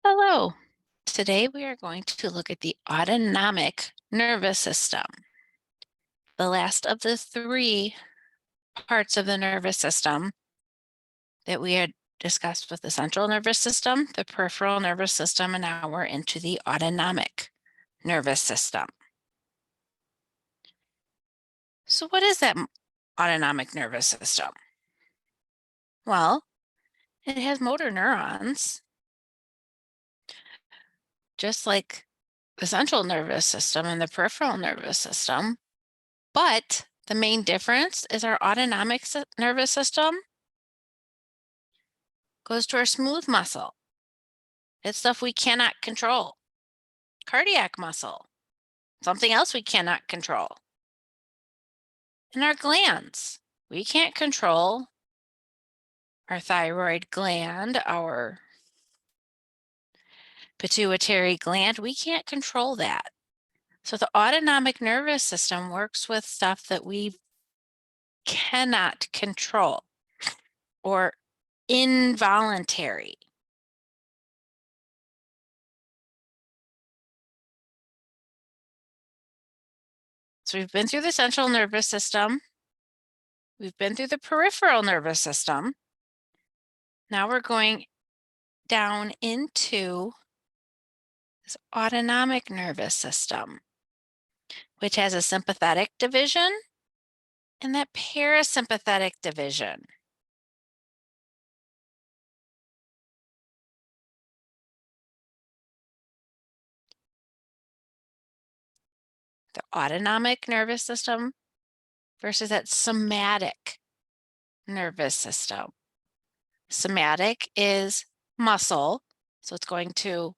Hello. Today we are going to look at the autonomic nervous system, the last of the three parts of the nervous system that we had discussed with the central nervous system, the peripheral nervous system, and now we're into the autonomic nervous system. So what is that autonomic nervous system? Well, it has motor neurons, just like the central nervous system and the peripheral nervous system. But the main difference is our autonomic nervous system goes to our smooth muscle. It's stuff we cannot control. Cardiac muscle, something else we cannot control. And our glands, we can't control our thyroid gland, our pituitary gland. We can't control that. So the autonomic nervous system works with stuff that we cannot control or involuntary. So we've been through the central nervous system. We've been through the peripheral nervous system. Now we're going down into this autonomic nervous system, which has a sympathetic division and that parasympathetic division. The autonomic nervous system versus that somatic nervous system. Somatic is muscle, so it's going to,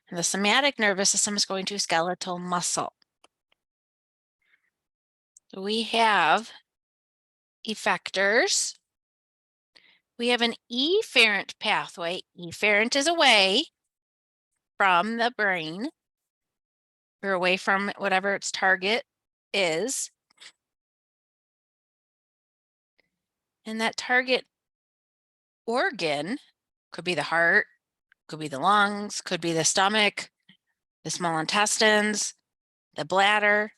and the somatic nervous system is going to skeletal muscle. So we have effectors. We have an efferent pathway. Efferent is away from the brain or away from whatever its target is. And that target organ could be the heart, could be the lungs, could be the stomach, the small intestines, the bladder.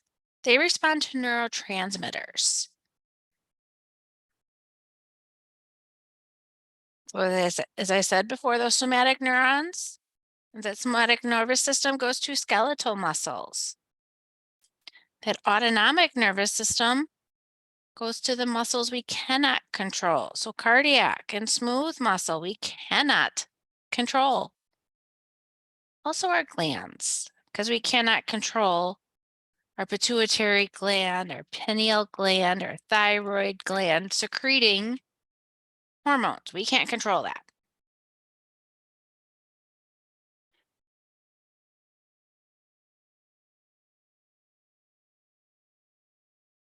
They respond to neurotransmitters. So as I said before, those somatic neurons, that somatic nervous system goes to skeletal muscles. That autonomic nervous system goes to the muscles we cannot control. So cardiac and smooth muscle, we cannot control. Also our glands, because we cannot control our pituitary gland, our pineal gland, our thyroid gland secreting hormones. We can't control that.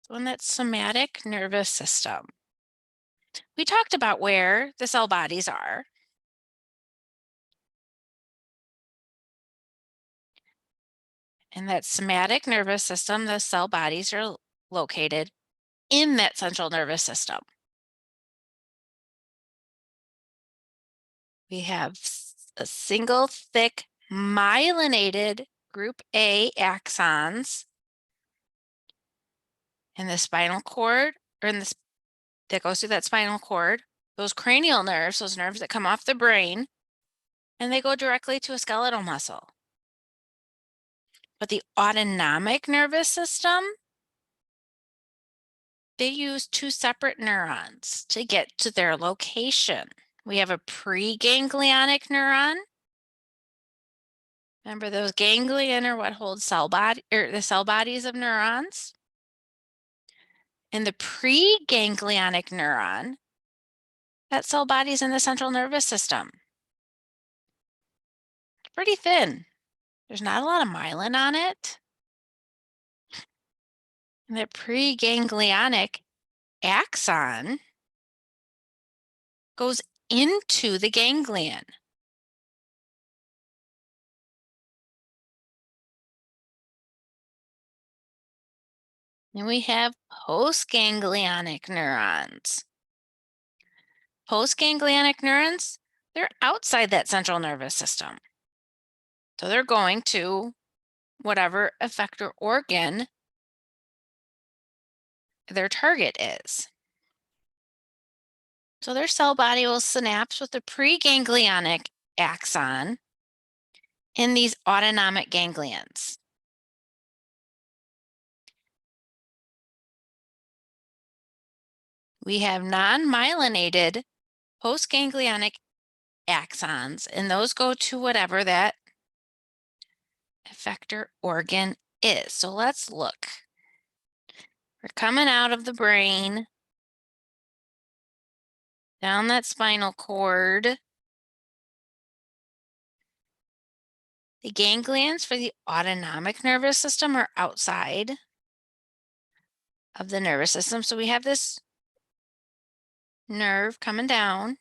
So in that somatic nervous system, we talked about where the cell bodies are. In that somatic nervous system, the cell bodies are located in that central nervous system. We have a single thick myelinated group A axons in the spinal cord, or in this that goes through that spinal cord, those cranial nerves, those nerves that come off the brain, and they go directly to a skeletal muscle. But the autonomic nervous system, they use two separate neurons to get to their location. We have a preganglionic neuron. Remember, those ganglion are what hold the cell bodies of neurons. And the preganglionic neuron, that cell body is in the central nervous system. It's pretty thin. There's not a lot of myelin on it. And the preganglionic axon goes into the ganglion. And we have postganglionic neurons. Postganglionic neurons, they're outside that central nervous system. So they're going to whatever effector organ their target is. So their cell body will synapse with the preganglionic axon in these autonomic ganglions. We have non-myelinated postganglionic axons, and those go to whatever that effector organ is. So let's look. We're coming out of the brain, down that spinal cord. The ganglions for the autonomic nervous system are outside of the nervous system. So we have this nerve coming down,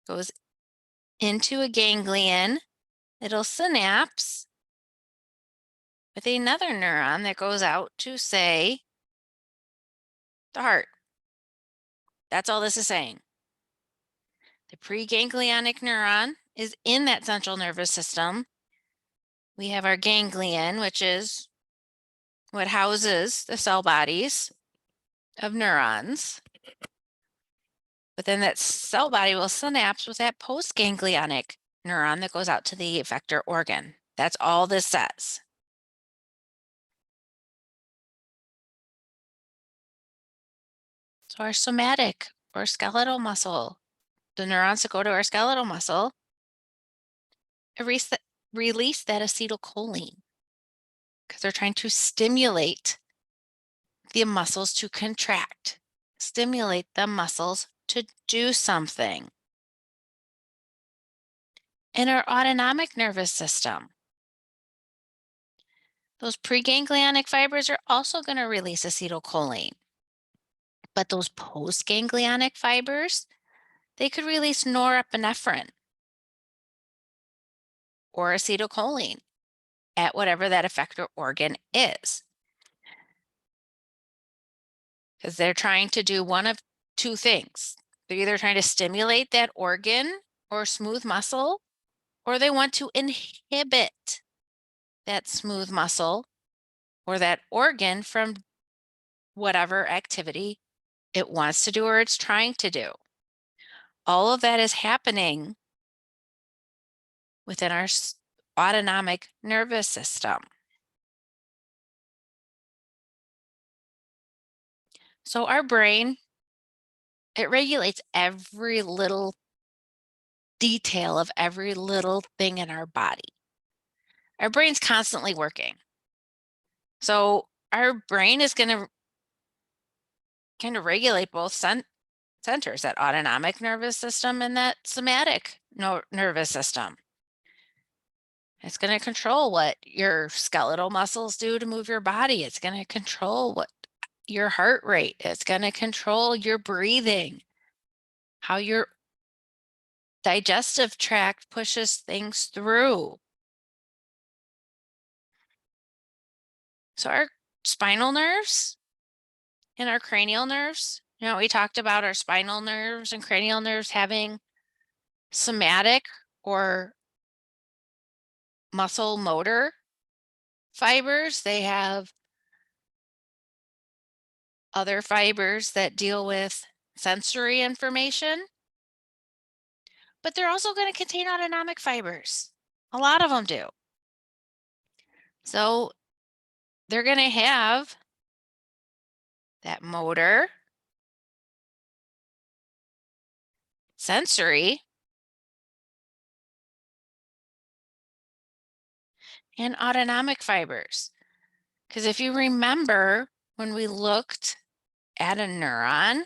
goes into a ganglion. It'll synapse with another neuron that goes out to, say, the heart. That's all this is saying. The preganglionic neuron is in that central nervous system. We have our ganglion, which is what houses the cell bodies of neurons. But then that cell body will synapse with that postganglionic neuron that goes out to the effector organ. That's all this says. So our somatic or skeletal muscle, the neurons that go to our skeletal muscle, release that acetylcholine because they're trying to stimulate the muscles to contract, stimulate the muscles to do something. In our autonomic nervous system, those preganglionic fibers are also going to release acetylcholine. But those postganglionic fibers, they could release norepinephrine or acetylcholine at whatever that effector organ is. Because they're trying to do one of two things. They're either trying to stimulate that organ or smooth muscle, or they want to inhibit that smooth muscle or that organ from whatever activity it wants to do or it's trying to do. All of that is happening within our autonomic nervous system. So our brain, it regulates every little detail of every little thing in our body. Our brain's constantly working. So our brain is going to kind of regulate both centers, that autonomic nervous system and that somatic nervous system. It's going to control what your skeletal muscles do to move your body. It's going to control what your heart rate. It's going to control your breathing, how your digestive tract pushes things through. So our spinal nerves and our cranial nerves, we talked about our spinal nerves and cranial nerves having somatic or muscle motor fibers. They have other fibers that deal with sensory information, but they're also going to contain autonomic fibers. A lot of them do. So they're going to have that motor, sensory, and autonomic fibers. Because if you remember when we looked at a neuron,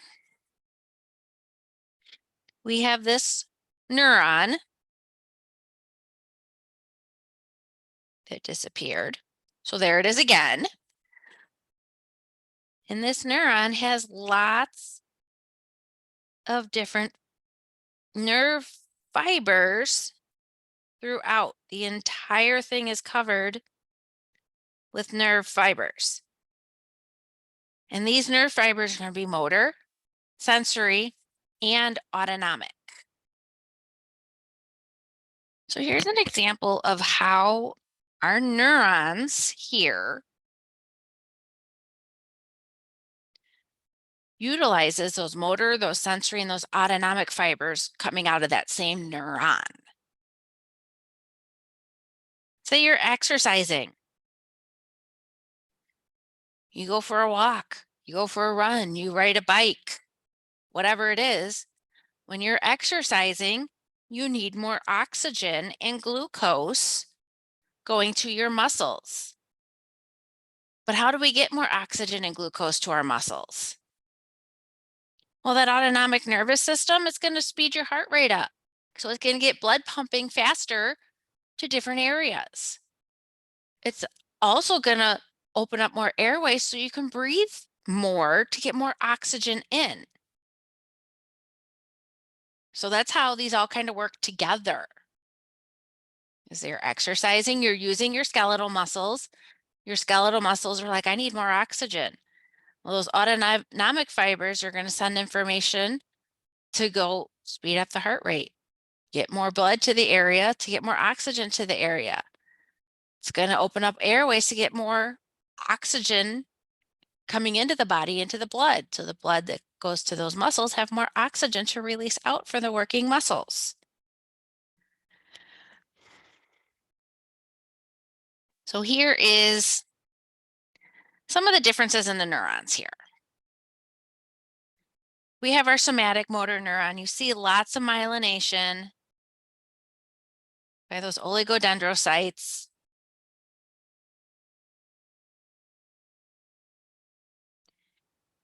we have this neuron that disappeared. So there it is again. And this neuron has lots of different nerve fibers throughout. The entire thing is covered with nerve fibers. And these nerve fibers are going to be motor, sensory, and autonomic. So here's an example of how our neurons here utilizes those motor, those sensory, and those autonomic fibers coming out of that same neuron. Say you're exercising. You go for a walk, you go for a run, you ride a bike, whatever it is. When you're exercising, you need more oxygen and glucose going to your muscles. But how do we get more oxygen and glucose to our muscles? Well, that autonomic nervous system is going to speed your heart rate up. So it's going to get blood pumping faster to different areas. It's also going to open up more airways so you can breathe more to get more oxygen in. So that's how these all kind of work together. As you're exercising, you're using your skeletal muscles. Your skeletal muscles are like, I need more oxygen. Well, those autonomic fibers are going to send information to go speed up the heart rate, get more blood to the area, to get more oxygen to the area. It's going to open up airways to get more oxygen coming into the body, into the blood. So the blood that goes to those muscles have more oxygen to release out for the working muscles. So here is some of the differences in the neurons here. We have our somatic motor neuron. You see lots of myelination by those oligodendrocytes.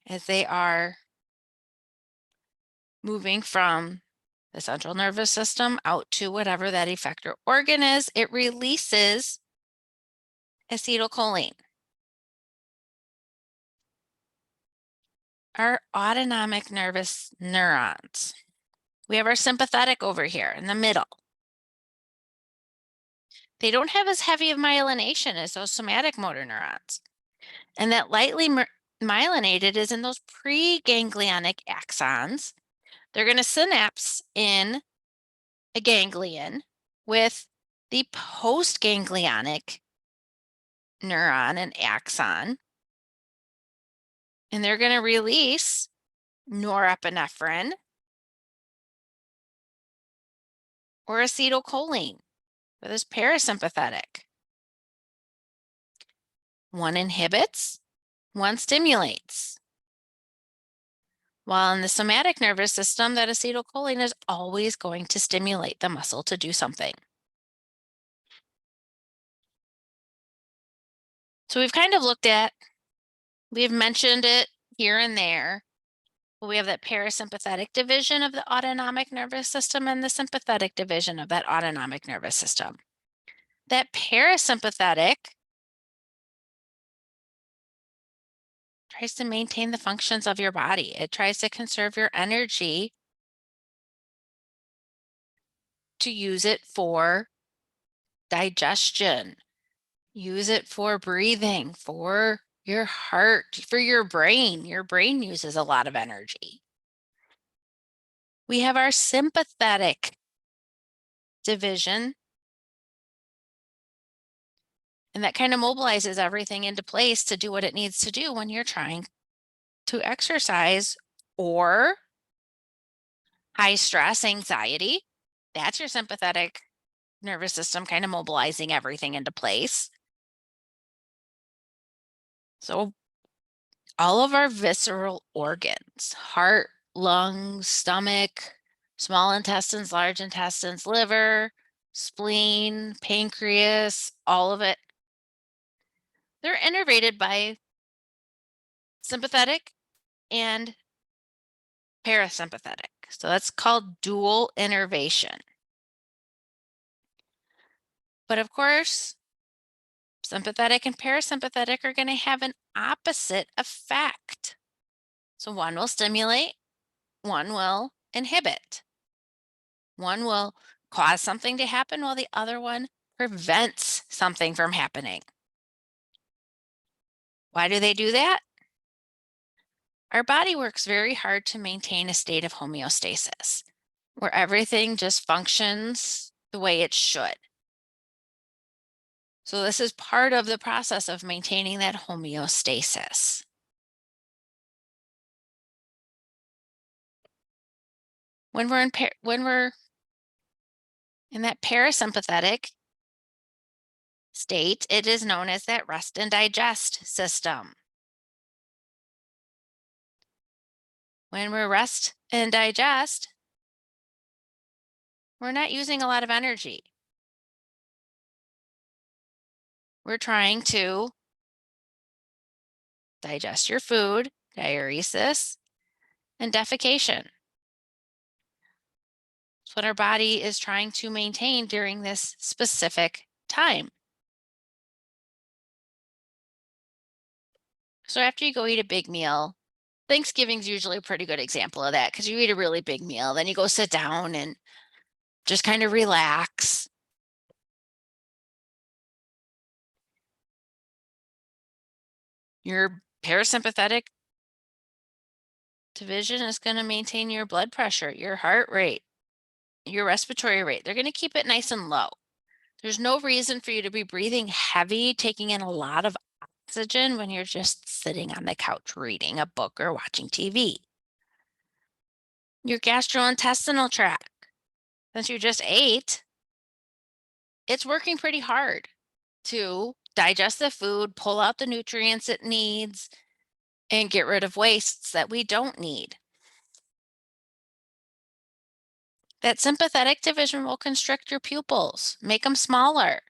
As they are moving from the central nervous system out to whatever that effector organ is, it releases acetylcholine. Our autonomic nervous neurons. We have our sympathetic over here in the middle. They don't have as heavy of myelination as those somatic motor neurons. And that lightly myelinated is in those preganglionic axons. They're going to synapse in a ganglion with the postganglionic neuron and axon. And they're going to release norepinephrine or acetylcholine for this parasympathetic. One inhibits, one stimulates. While in the somatic nervous system, that acetylcholine is always going to stimulate the muscle to do something. So we've kind of looked at, we've mentioned it here and there. We have that parasympathetic division of the autonomic nervous system and the sympathetic division of that autonomic nervous system. That parasympathetic tries to maintain the functions of your body. It tries to conserve your energy to use it for digestion, use it for breathing, for your heart, for your brain. Your brain uses a lot of energy. We have our sympathetic division, and that kind of mobilizes everything into place to do what it needs to do when you're trying to exercise or high stress, anxiety. That's your sympathetic nervous system kind of mobilizing everything into place. So all of our visceral organs, heart, lungs, stomach, small intestines, large intestines, liver, spleen, pancreas, all of it, they're innervated by sympathetic and parasympathetic. So that's called dual innervation. But of course, sympathetic and parasympathetic are going to have an opposite effect. So one will stimulate, one will inhibit. One will cause something to happen while the other one prevents something from happening. Why do they do that? Our body works very hard to maintain a state of homeostasis, where everything just functions the way it should. So this is part of the process of maintaining that homeostasis. When we're in that parasympathetic state, it is known as that rest and digest system. When we're rest and digest, we're not using a lot of energy. We're trying to digest your food, diuresis, and defecation. It's what our body is trying to maintain during this specific time. So after you go eat a big meal, Thanksgiving's usually a pretty good example of that because you eat a really big meal, then you go sit down and just kind of relax. Your parasympathetic division is going to maintain your blood pressure, your heart rate, your respiratory rate. They're going to keep it nice and low. There's no reason for you to be breathing heavy, taking in a lot of oxygen when you're just sitting on the couch reading a book or watching TV. Your gastrointestinal tract, since you just ate, it's working pretty hard to digest the food, pull out the nutrients it needs, and get rid of wastes that we don't need. That sympathetic division will constrict your pupils, make them smaller,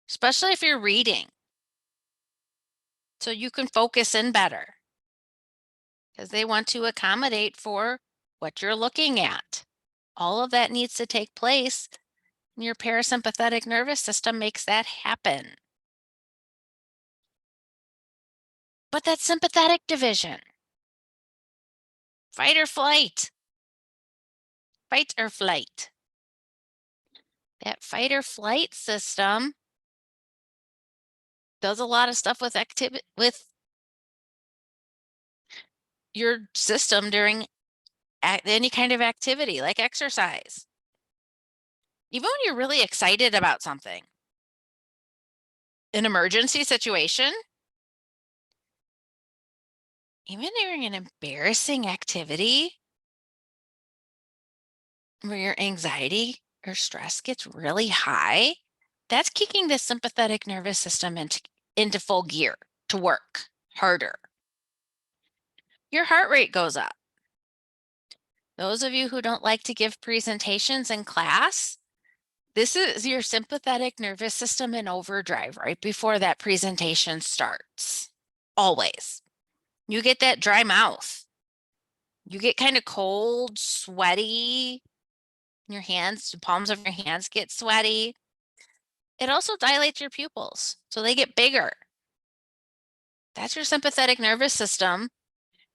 especially if you're reading, so you can focus in better because they want to accommodate for what you're looking at. All of that needs to take place, and your parasympathetic nervous system makes that happen. But that sympathetic division, fight or flight, fight or flight. That fight or flight system does a lot of stuff with your system during any kind of activity like exercise. Even when you're really excited about something, an emergency situation, even during an embarrassing activity where your anxiety or stress gets really high, that's kicking the sympathetic nervous system into full gear to work harder. Your heart rate goes up. Those of you who don't like to give presentations in class, this is your sympathetic nervous system in overdrive right before that presentation starts. Always. You get that dry mouth. You get kind of cold, sweaty. Your hands, the palms of your hands get sweaty. It also dilates your pupils, so they get bigger. That's your sympathetic nervous system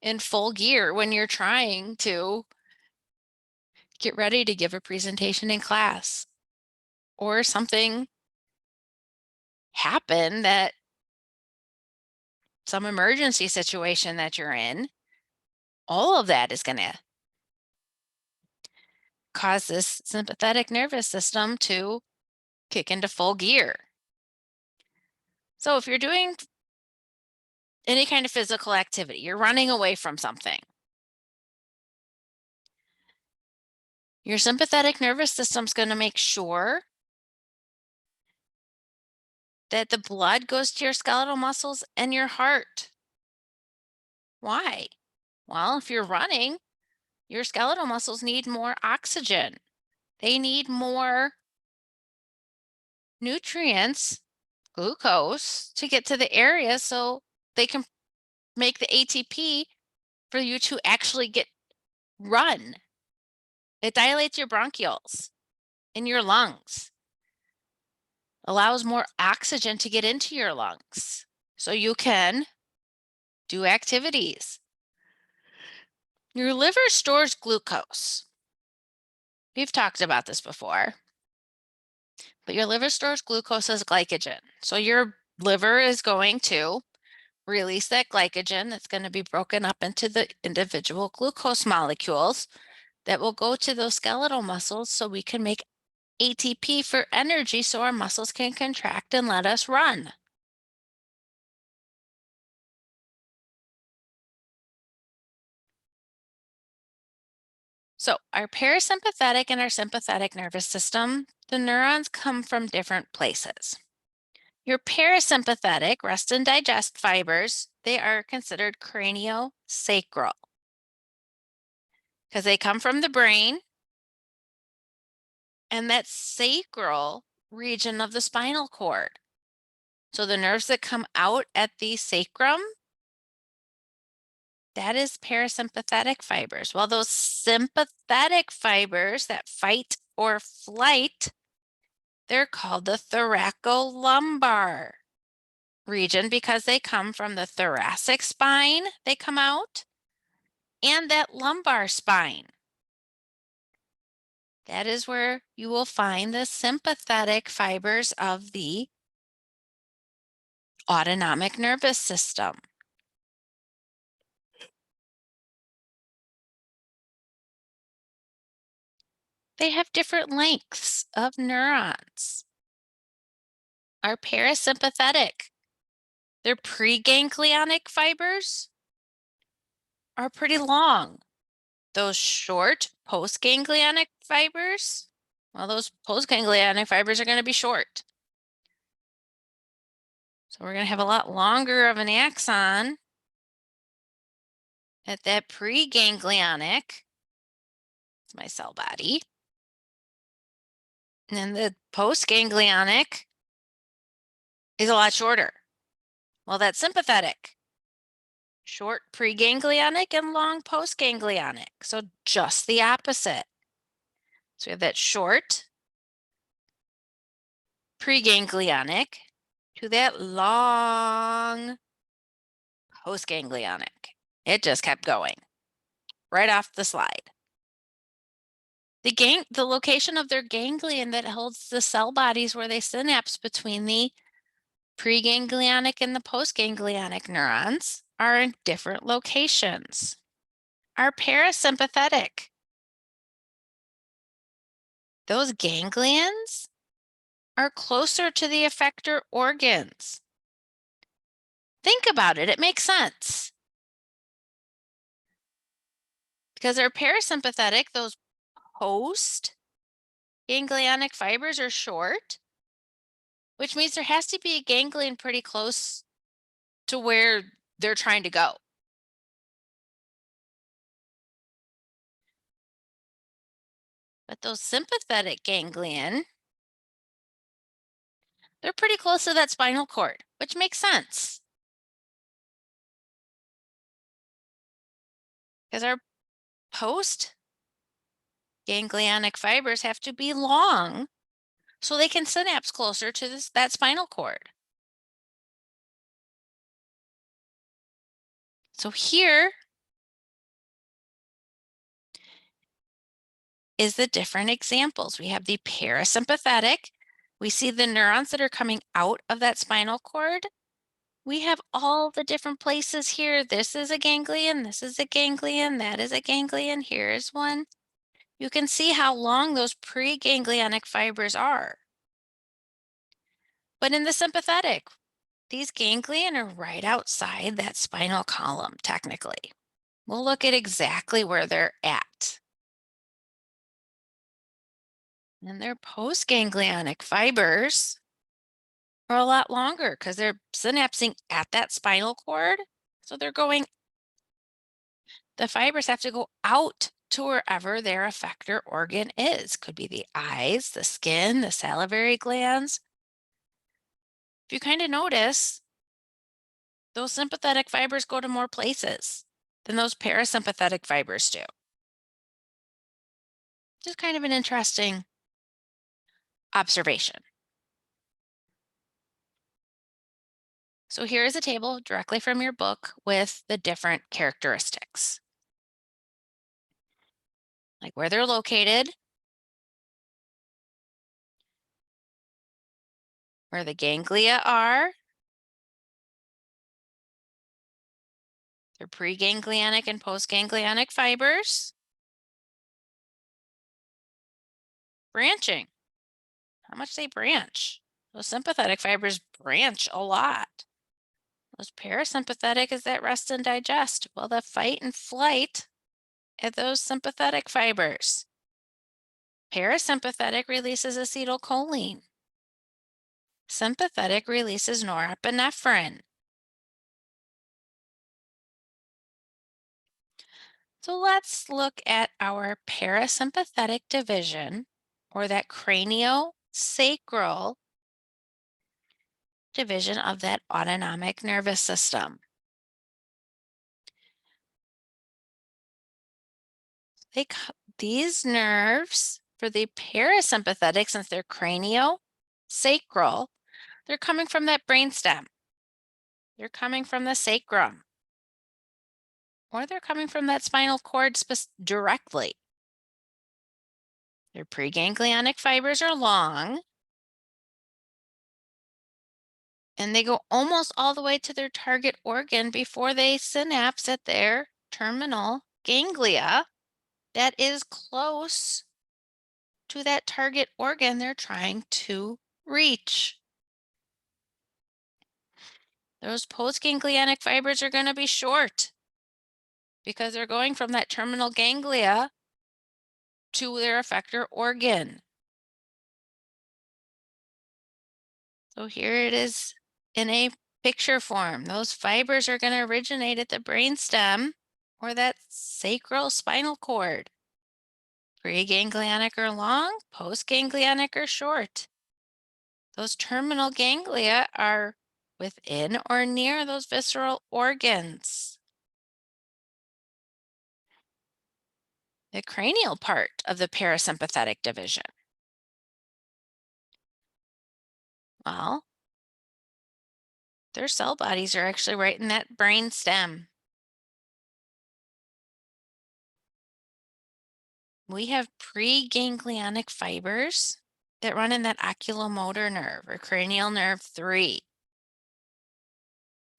in full gear when you're trying to get ready to give a presentation in class, or something happened, that some emergency situation that you're in. All of that is going to cause this sympathetic nervous system to kick into full gear. So if you're doing any kind of physical activity, you're running away from something, your sympathetic nervous system's going to make sure that the blood goes to your skeletal muscles and your heart. Why? Well, if you're running, your skeletal muscles need more oxygen. They need more nutrients, glucose, to get to the area so they can make the ATP for you to actually run. It dilates your bronchioles in your lungs, allows more oxygen to get into your lungs so you can do activities. Your liver stores glucose. We've talked about this before, but your liver stores glucose as glycogen. So your liver is going to release that glycogen that's going to be broken up into the individual glucose molecules that will go to those skeletal muscles so we can make ATP for energy so our muscles can contract and let us run. So our parasympathetic and our sympathetic nervous system, the neurons come from different places. Your parasympathetic rest and digest fibers, they are considered craniosacral because they come from the brain, and that sacral region of the spinal cord. So the nerves that come out at the sacrum, that is parasympathetic fibers. While those sympathetic fibers that fight or flight, they're called the thoracolumbar region because they come from the thoracic spine, they come out, and that lumbar spine. That is where you will find the sympathetic fibers of the autonomic nervous system. They have different lengths of neurons. Our parasympathetic, their preganglionic fibers are pretty long. Those short postganglionic fibers, well, those postganglionic fibers are going to be short. So we're going to have a lot longer of an axon at that preganglionic, it's my cell body. And then the postganglionic is a lot shorter. Well, that's sympathetic. Short preganglionic and long postganglionic. So just the opposite. So we have that short preganglionic to that long postganglionic. It just kept going right off the slide. The location of their ganglion that holds the cell bodies where they synapse between the preganglionic and the postganglionic neurons are in different locations. Our parasympathetic, those ganglions are closer to the effector organs. Think about it, it makes sense. Because our parasympathetic, those post-ganglionic fibers are short, which means there has to be a ganglion pretty close to where they're trying to go. But those sympathetic ganglion, they're pretty close to that spinal cord, which makes sense. Because our post-ganglionic fibers have to be long so they can synapse closer to that spinal cord. So here is the different examples. We have the parasympathetic. We see the neurons that are coming out of that spinal cord. We have all the different places here. This is a ganglion, this is a ganglion, that is a ganglion, here is one. You can see how long those preganglionic fibers are. But in the sympathetic, these ganglion are right outside that spinal column, technically. We'll look at exactly where they're at. And their postganglionic fibers are a lot longer because they're synapsing at that spinal cord. So they're going, the fibers have to go out to wherever their effector organ is. Could be the eyes, the skin, the salivary glands. If you kind of notice, those sympathetic fibers go to more places than those parasympathetic fibers do. Just kind of an interesting observation. So here is a table directly from your book with the different characteristics. Like where they're located, where the ganglia are, their preganglionic and postganglionic fibers, branching. how much they branch. Those sympathetic fibers branch a lot. Those parasympathetic is that rest and digest. Well, the fight and flight are those sympathetic fibers. Parasympathetic releases acetylcholine. Sympathetic releases norepinephrine. So let's look at our parasympathetic division, or that craniosacral division of that autonomic nervous system. These nerves for the parasympathetic, since they're craniosacral, they're coming from that brainstem. They're coming from the sacrum. Or they're coming from that spinal cord directly. Their preganglionic fibers are long, and they go almost all the way to their target organ before they synapse at their terminal ganglia that is close to that target organ they're trying to reach. Those postganglionic fibers are going to be short because they're going from that terminal ganglia to their effector organ. So here it is in a picture form. Those fibers are going to originate at the brainstem or that sacral spinal cord. Preganglionic are long, postganglionic are short. Those terminal ganglia are within or near those visceral organs. The cranial part of the parasympathetic division. Well, their cell bodies are actually right in that brain stem. We have preganglionic fibers that run in that oculomotor nerve or cranial nerve 3.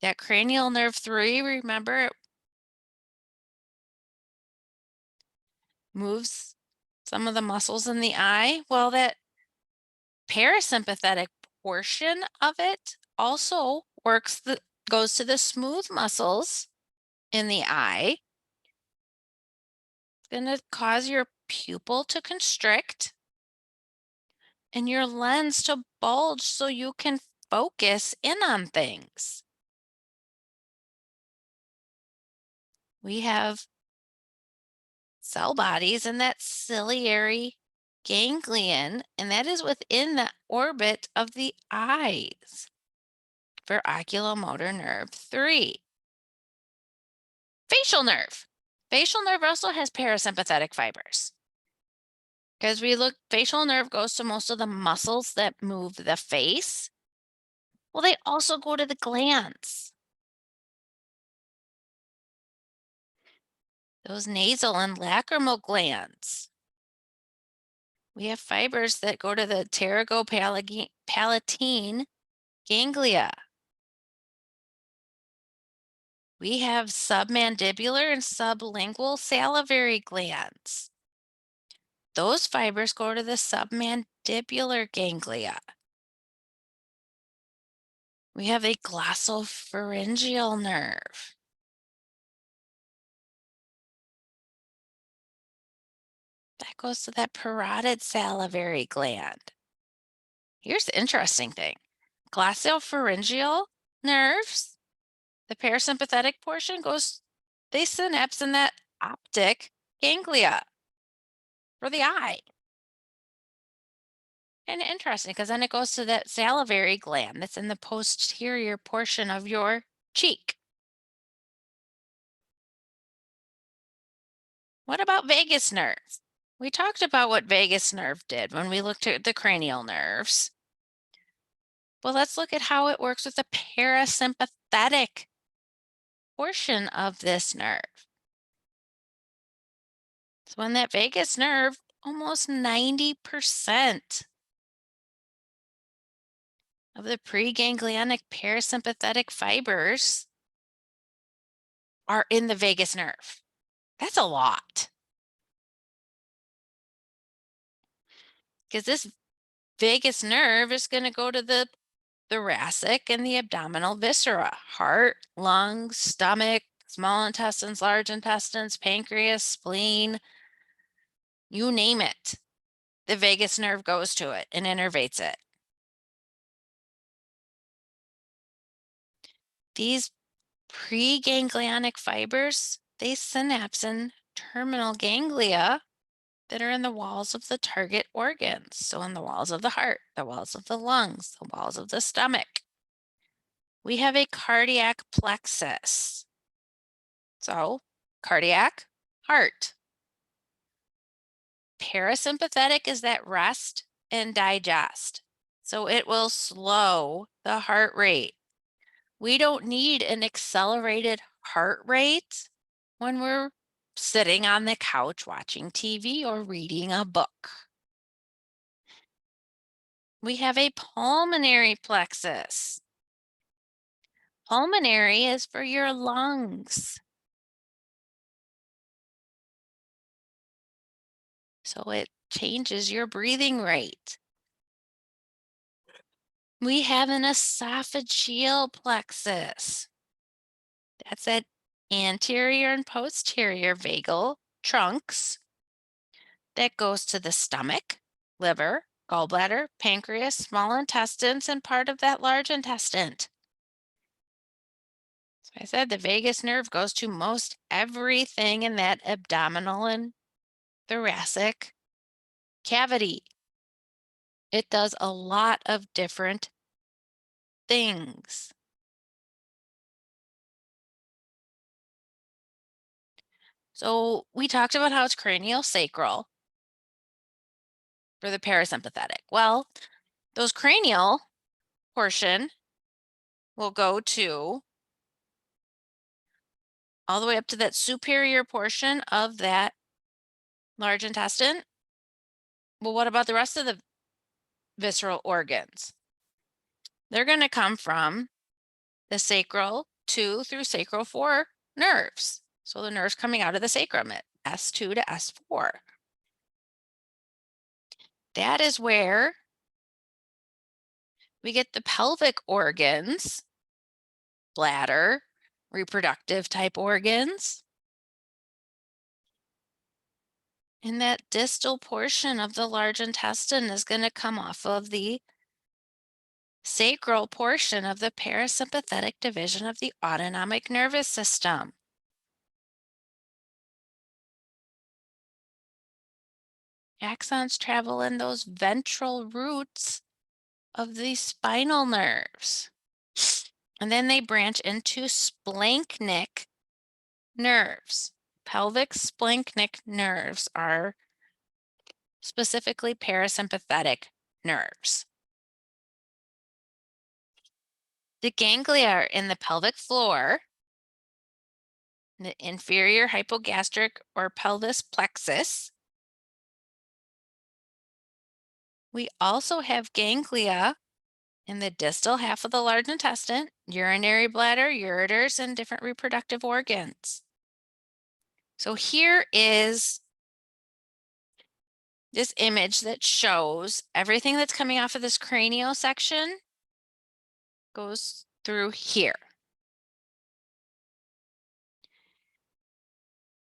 That cranial nerve 3, remember, it moves some of the muscles in the eye. Well, that parasympathetic portion of it also goes to the smooth muscles in the eye. It's going to cause your pupil to constrict and your lens to bulge so you can focus in on things. We have cell bodies in that ciliary ganglion, and that is within the orbit of the eyes for oculomotor nerve 3. Facial nerve. Facial nerve also has parasympathetic fibers. Because facial nerve goes to most of the muscles that move the face. Well, they also go to the glands. Those nasal and lacrimal glands. We have fibers that go to the pterygopalatine ganglia. We have submandibular and sublingual salivary glands. Those fibers go to the submandibular ganglia. We have a glossopharyngeal nerve. That goes to that parotid salivary gland. Here's the interesting thing. Glossopharyngeal nerves, the parasympathetic portion they synapse in that optic ganglia for the eye. And interesting, because then it goes to that salivary gland that's in the posterior portion of your cheek. What about vagus nerve? We talked about what vagus nerve did when we looked at the cranial nerves. Well, let's look at how it works with the parasympathetic portion of this nerve. So when that vagus nerve, almost 90% of the preganglionic parasympathetic fibers are in the vagus nerve. That's a lot. Because this vagus nerve is going to go to the thoracic and the abdominal viscera, heart, lungs, stomach, small intestines, large intestines, pancreas, spleen, you name it. The vagus nerve goes to it and innervates it. These preganglionic fibers, they synapse in terminal ganglia that are in the walls of the target organs. So in the walls of the heart, the walls of the lungs, the walls of the stomach. We have a cardiac plexus. So cardiac, heart. Parasympathetic is that rest and digest. So it will slow the heart rate. We don't need an accelerated heart rate when we're sitting on the couch watching TV or reading a book. We have a pulmonary plexus. Pulmonary is for your lungs. So it changes your breathing rate. We have an esophageal plexus. That's that anterior and posterior vagal trunks that goes to the stomach, liver, gallbladder, pancreas, small intestines, and part of that large intestine. So I said the vagus nerve goes to most everything in that abdominal and thoracic cavity. It does a lot of different things. So we talked about how it's craniosacral for the parasympathetic. Well, those cranial portion will go to all the way up to that superior portion of that large intestine. Well, what about the rest of the visceral organs? They're going to come from the sacral 2 through sacral 4 nerves. So the nerves coming out of the sacrum at S2 to S4. That is where we get the pelvic organs, bladder, reproductive type organs. And that distal portion of the large intestine is going to come off of the sacral portion of the parasympathetic division of the autonomic nervous system. Axons travel in those ventral roots of the spinal nerves. And then they branch into splanchnic nerves. Pelvic splanchnic nerves are specifically parasympathetic nerves. The ganglia are in the pelvic floor, the inferior hypogastric or pelvis plexus. We also have ganglia in the distal half of the large intestine, urinary bladder, ureters, and different reproductive organs. So here is this image that shows everything that's coming off of this cranial section goes through here.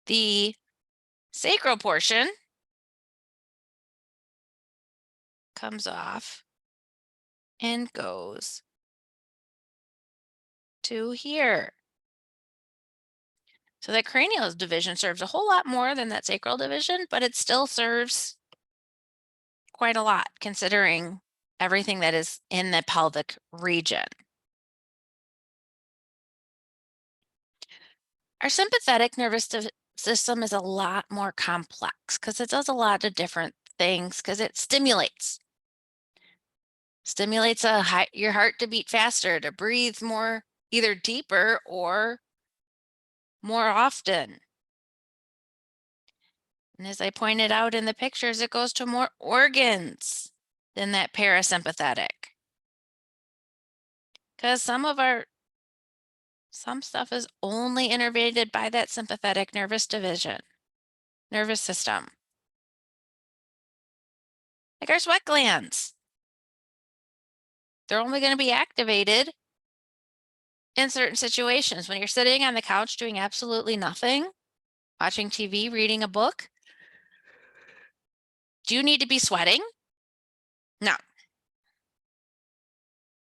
The sacral portion comes off and goes to here. So that cranial division serves a whole lot more than that sacral division, but it still serves quite a lot considering everything that is in the pelvic region. Our sympathetic nervous system is a lot more complex because it does a lot of different things because it stimulates your heart to beat faster, to breathe more, either deeper or more often. And as I pointed out in the pictures, it goes to more organs than that parasympathetic. Because some stuff is only innervated by that sympathetic nervous system. Like our sweat glands. they're only going to be activated in certain situations. When you're sitting on the couch doing absolutely nothing, watching TV, reading a book, do you need to be sweating? No.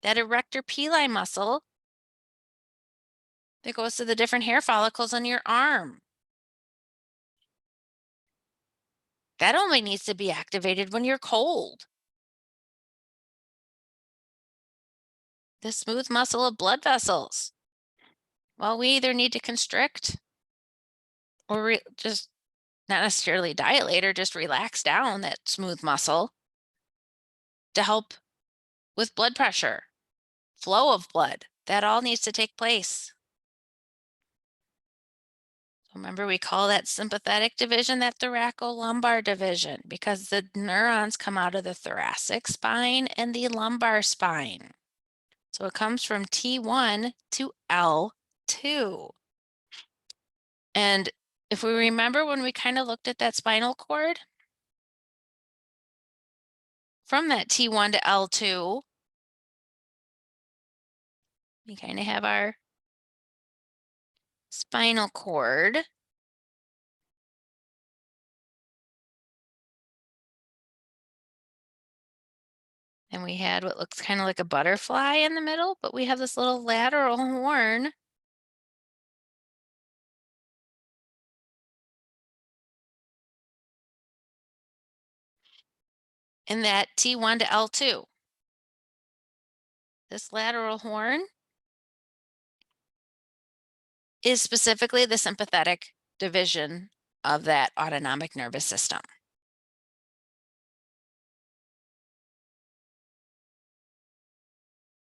That erector pili muscle that goes to the different hair follicles on your arm, that only needs to be activated when you're cold. The smooth muscle of blood vessels, well, we either need to constrict or just not necessarily dilate or just relax down that smooth muscle to help with blood pressure, flow of blood. That all needs to take place. Remember, we call that sympathetic division that thoracolumbar division because the neurons come out of the thoracic spine and the lumbar spine. So it comes from T1 to L2. And if we remember when we kind of looked at that spinal cord, from that T1 to L2, we kind of have our spinal cord. And we had what looks kind of like a butterfly in the middle, but we have this little lateral horn. In that T1 to L2. This lateral horn is specifically the sympathetic division of that autonomic nervous system.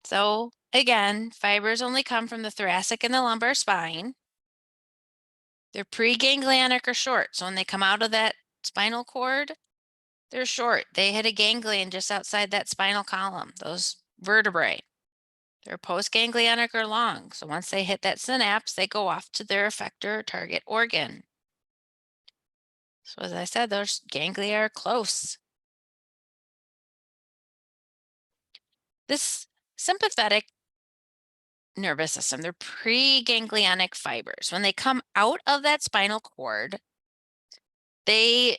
So again, fibers only come from the thoracic and the lumbar spine. They're preganglionic or short. So when they come out of that spinal cord, they're short. They hit a ganglion just outside that spinal column, those vertebrae. They're postganglionic or long. So once they hit that synapse, they go off to their effector or target organ. So as I said, those ganglia are close. This sympathetic nervous system, they're preganglionic fibers. When they come out of that spinal cord, they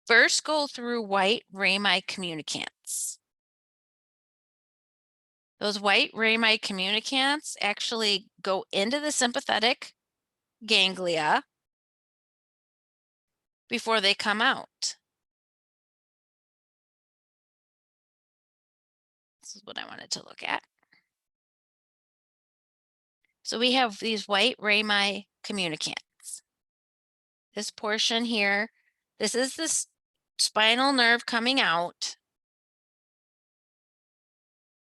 first go through white rami communicants. Those white rami communicants actually go into the sympathetic ganglia before they come out. This is what I wanted to look at. So we have these white rami communicants. This portion here, this is the spinal nerve coming out.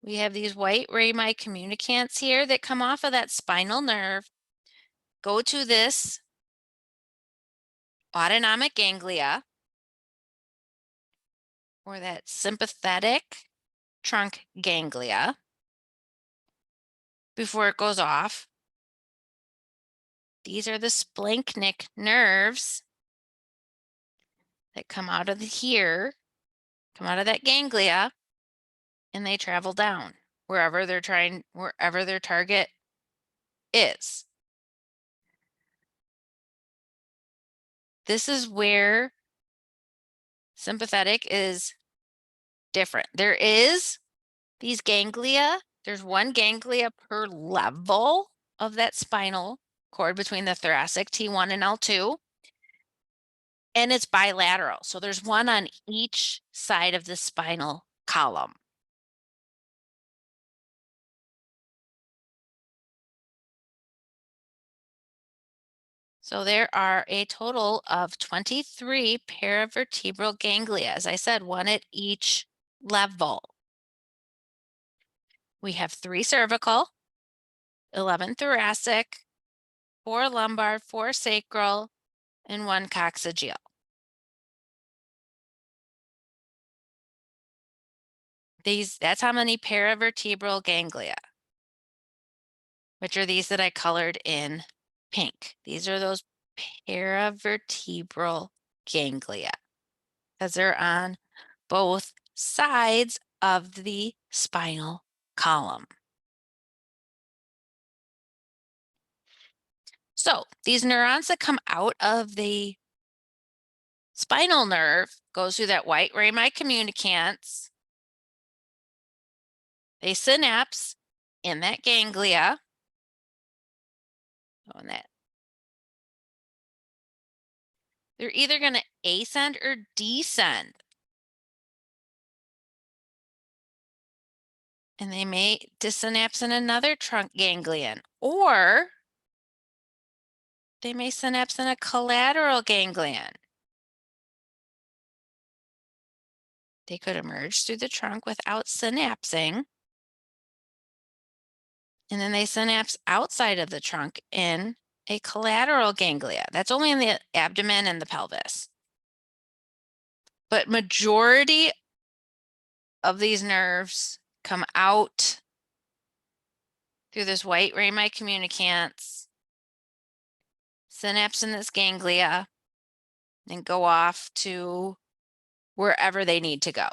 We have these white rami communicants here that come off of that spinal nerve, go to this autonomic ganglia, or that sympathetic trunk ganglia, before it goes off. These are the splanchnic nerves that come out of here, come out of that ganglia, and they travel down wherever their target is. This is where sympathetic is different. There is these ganglia, there's one ganglia per level of that spinal cord between the thoracic T1 and L2, and it's bilateral. So there's one on each side of the spinal column. So there are a total of 23 paravertebral ganglia, as I said, one at each level. We have 3 cervical, 11 thoracic, 4 lumbar, 4 sacral, and 1 coccygeal. That's how many paravertebral ganglia, which are these that I colored in pink. These are those paravertebral ganglia, because they're on both sides of the spinal column. So these neurons that come out of the spinal nerve goes through that white rami communicans. They synapse in that ganglia. On that. They're either going to ascend or descend. And they may desynapse in another trunk ganglion, or they may synapse in a collateral ganglion. They could emerge through the trunk without synapsing, and then they synapse outside of the trunk in a collateral ganglia. That's only in the abdomen and the pelvis. But majority of these nerves come out through this white rami communicans, synapse in this ganglia, and go off to wherever they need to go.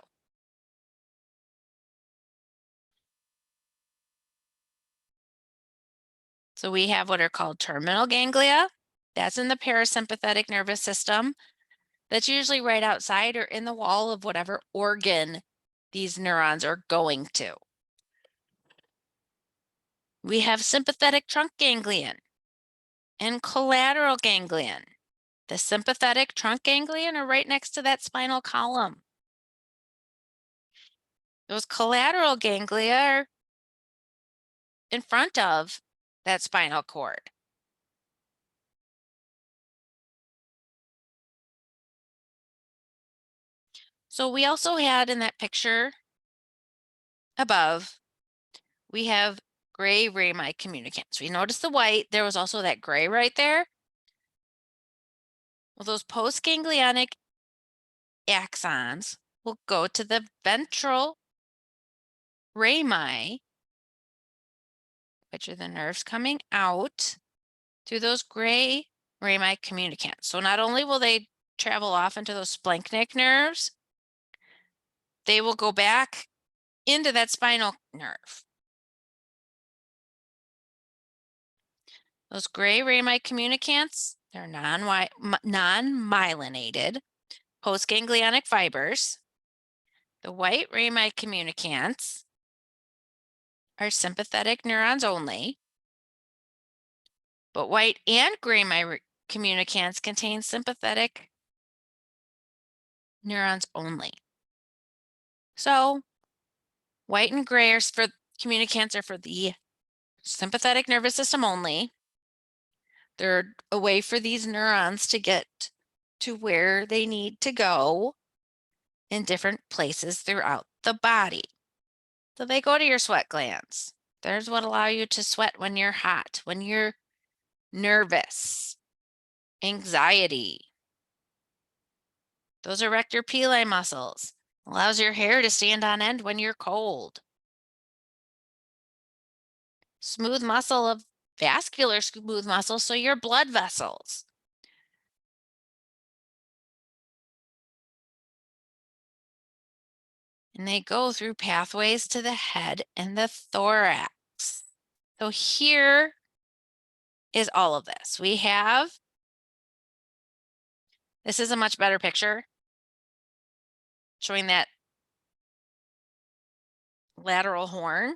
So we have what are called terminal ganglia. That's in the parasympathetic nervous system. That's usually right outside or in the wall of whatever organ these neurons are going to. We have sympathetic trunk ganglion and collateral ganglion. The sympathetic trunk ganglion are right next to that spinal column. Those collateral ganglia are in front of that spinal cord. So we also had in that picture above, we have gray rami communicants. We noticed the white, there was also that gray right there. Well, those postganglionic axons will go to the ventral rami, which are the nerves coming out through those gray rami communicants. So not only will they travel off into those splanchnic nerves, they will go back into that spinal nerve. Those gray rami communicants, they're non-myelinated postganglionic fibers. The white rami communicants are sympathetic neurons only, but white and gray communicants contain sympathetic neurons only. So white and gray are for communicants are for the sympathetic nervous system only. They're a way for these neurons to get to where they need to go in different places throughout the body. So they go to your sweat glands. There's what allow you to sweat when you're hot, when you're nervous, anxiety. Those are rector pili muscles. Allows your hair to stand on end when you're cold. Smooth muscle of vascular smooth muscle, so your blood vessels. And they go through pathways to the head and the thorax. So here is all of this. We have, this is a much better picture showing that lateral horn.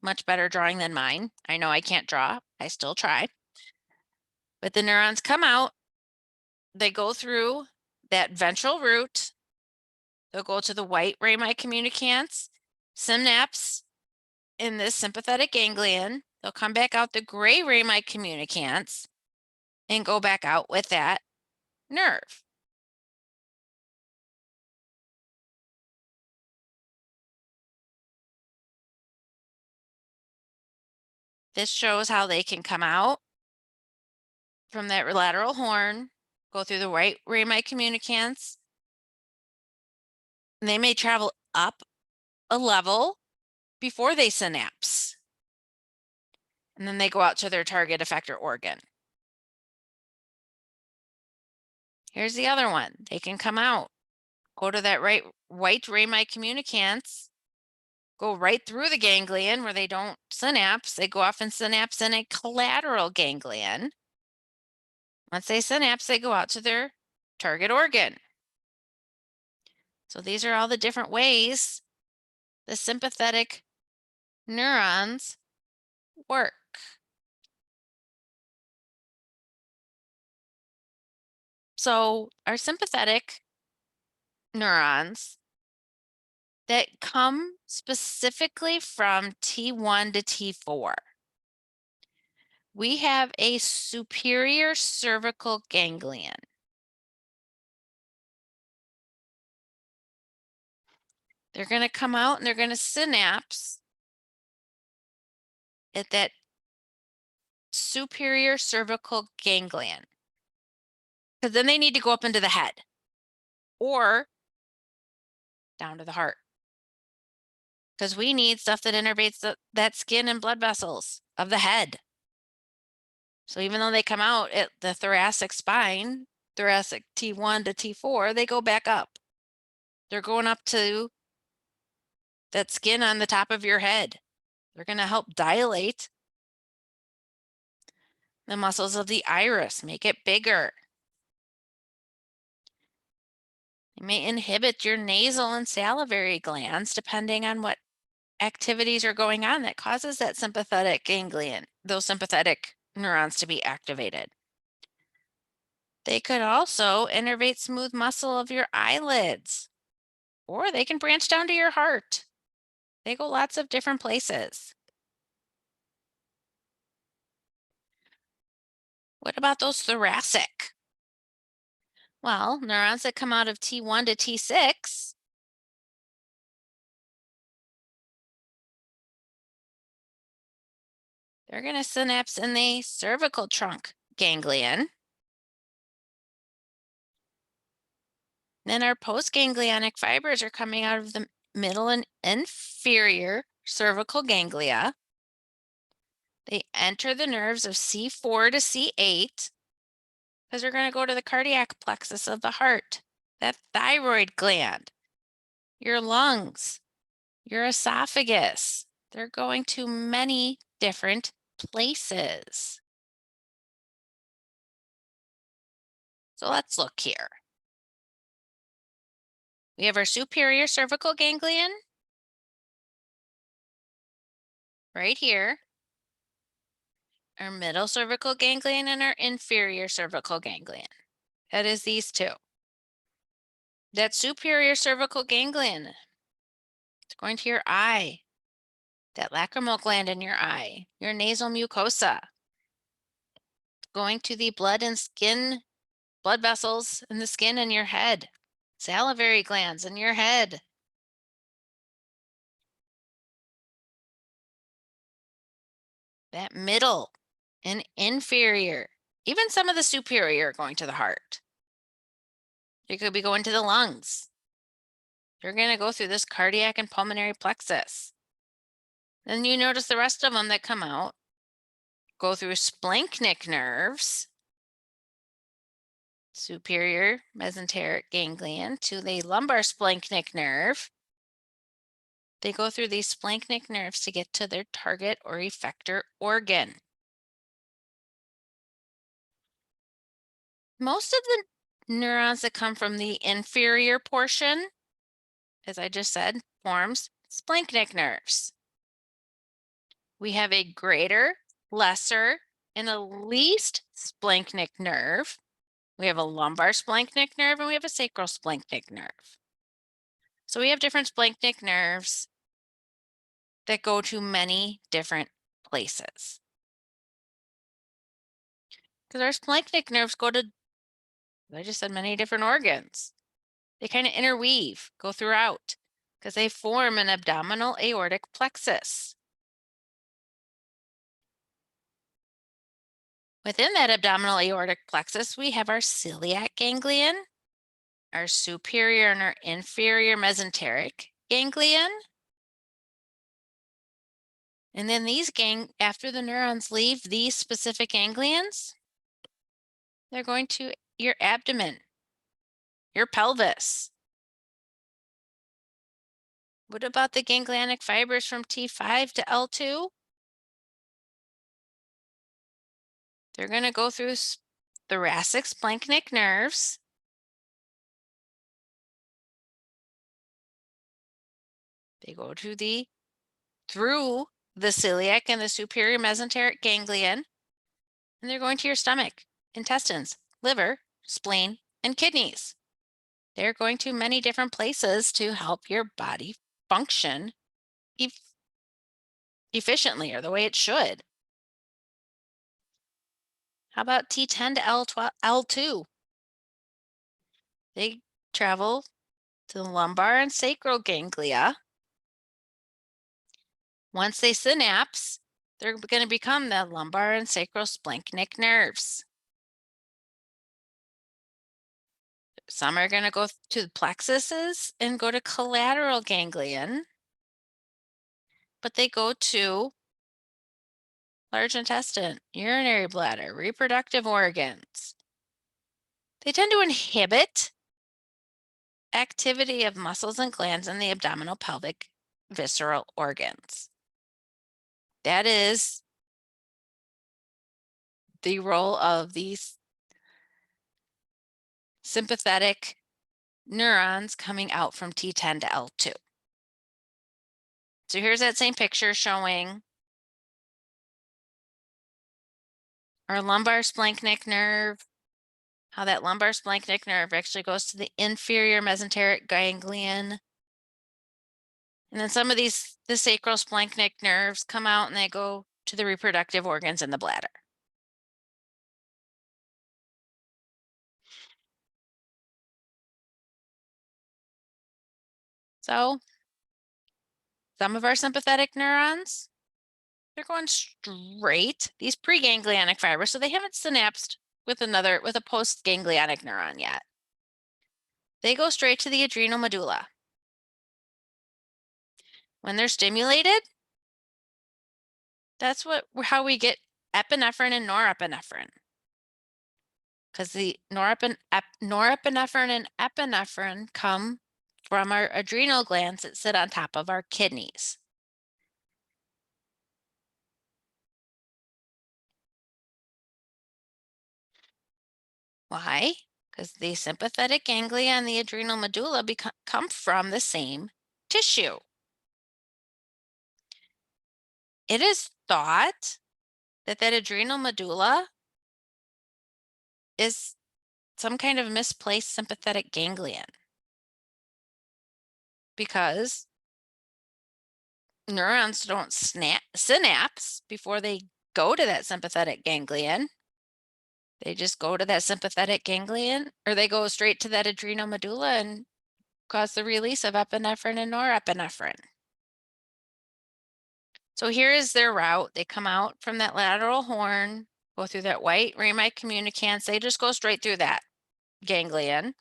Much better drawing than mine. I know I can't draw, I still try. But the neurons come out, they go through that ventral root, they'll go to the white rami communicants, synapse in this sympathetic ganglion, they'll come back out the gray rami communicants and go back out with that nerve. This shows how they can come out from that lateral horn, go through the white rami communicants. They may travel up a level before they synapse. And then they go out to their target effector organ. Here's the other one. They can come out go to that white rami communicants, go right through the ganglion where they don't synapse. They go off and synapse in a collateral ganglion. Once they synapse, they go out to their target organ. So these are all the different ways the sympathetic neurons work. So our sympathetic neurons that come specifically from T1 to T4. We have a superior cervical ganglion. They're going to come out and they're going to synapse at that superior cervical ganglion. Because then they need to go up into the head or down to the heart. Because we need stuff that innervates that skin and blood vessels of the head. So even though they come out at the thoracic spine, thoracic T1 to T4, they go back up. They're going up to that skin on the top of your head. They're going to help dilate the muscles of the iris, make it bigger. They may inhibit your nasal and salivary glands depending on what activities are going on that causes that sympathetic ganglion, those sympathetic neurons to be activated. They could also innervate smooth muscle of your eyelids, or they can branch down to your heart. They go lots of different places. What about those thoracic? Well, neurons that come out of T1 to T6 they're going to synapse in the cervical trunk ganglion. Then our postganglionic fibers are coming out of the middle and inferior cervical ganglia. They enter the nerves of C4 to C8 because they're going to go to the cardiac plexus of the heart, that thyroid gland, your lungs, your esophagus. They're going to many different places. So let's look here. We have our superior cervical ganglion right here, our middle cervical ganglion, and our inferior cervical ganglion. That is these two. That superior cervical ganglion, it's going to your eye, that lacrimal gland in your eye, your nasal mucosa, going to the blood vessels in the skin in your head, salivary glands in your head. That middle and inferior, even some of the superior are going to the heart. They could be going to the lungs. You're going to go through this cardiac and pulmonary plexus. Then you notice the rest of them that come out go through splanchnic nerves, superior mesenteric ganglion to the lumbar splanchnic nerve. They go through these splanchnic nerves to get to their target or effector organ. Most of the neurons that come from the inferior portion, as I just said, forms splanchnic nerves. We have a greater, lesser, and a least splanchnic nerve. We have a lumbar splanchnic nerve and we have a sacral splanchnic nerve. So we have different splanchnic nerves that go to many different places. Because our splanchnic nerves go to, as I just said, many different organs. They kind of interweave, go throughout, because they form an abdominal aortic plexus. Within that abdominal aortic plexus, we have our celiac ganglion, our superior and our inferior mesenteric ganglion. And then after the neurons leave these specific ganglions, they're going to your abdomen, your pelvis, What about the ganglionic fibers from T5 to L2? They're going to go through thoracic splanchnic nerves. They go through the celiac and the superior mesenteric ganglion, and they're going to your stomach, intestines, liver, spleen, and kidneys. They're going to many different places to help your body function efficiently, or the way it should. How about T10 to L2? They travel to the lumbar and sacral ganglia. Once they synapse, they're going to become the lumbar and sacral splanchnic nerves. Some are going to go to the plexuses and go to collateral ganglion, but they go to large intestine, urinary bladder, reproductive organs. They tend to inhibit activity of muscles and glands in the abdominal, pelvic, visceral organs. That is the role of these sympathetic neurons coming out from T10 to L2. So here's that same picture showing our lumbar splanchnic nerve, how that lumbar splanchnic nerve actually goes to the inferior mesenteric ganglion. And then some of the sacral splanchnic nerves come out and they go to the reproductive organs in the bladder. So some of our sympathetic neurons, they're going straight, these preganglionic fibers, so they haven't synapsed with a postganglionic neuron yet. They go straight to the adrenal medulla. When they're stimulated, that's how we get epinephrine and norepinephrine. Because the norepinephrine and epinephrine come from our adrenal glands that sit on top of our kidneys. Why? Because the sympathetic ganglia and the adrenal medulla come from the same tissue. It is thought that adrenal medulla is some kind of misplaced sympathetic ganglion, because neurons don't synapse before they go to that sympathetic ganglion. They just go to that sympathetic ganglion, or they go straight to that adrenal medulla and cause the release of epinephrine and norepinephrine. So here is their route. They come out from that lateral horn, go through that white rami communicans. They just go straight through that ganglion.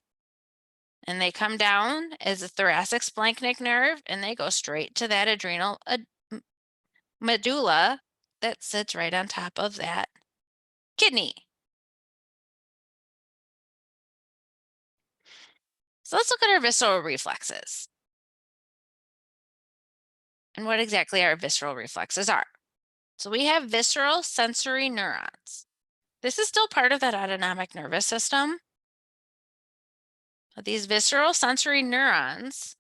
And they come down as a thoracic splanchnic nerve, and they go straight to that adrenal medulla that sits right on top of that kidney. So let's look at our visceral reflexes and what exactly our visceral reflexes are. So we have visceral sensory neurons. This is still part of that autonomic nervous system. But these visceral sensory neurons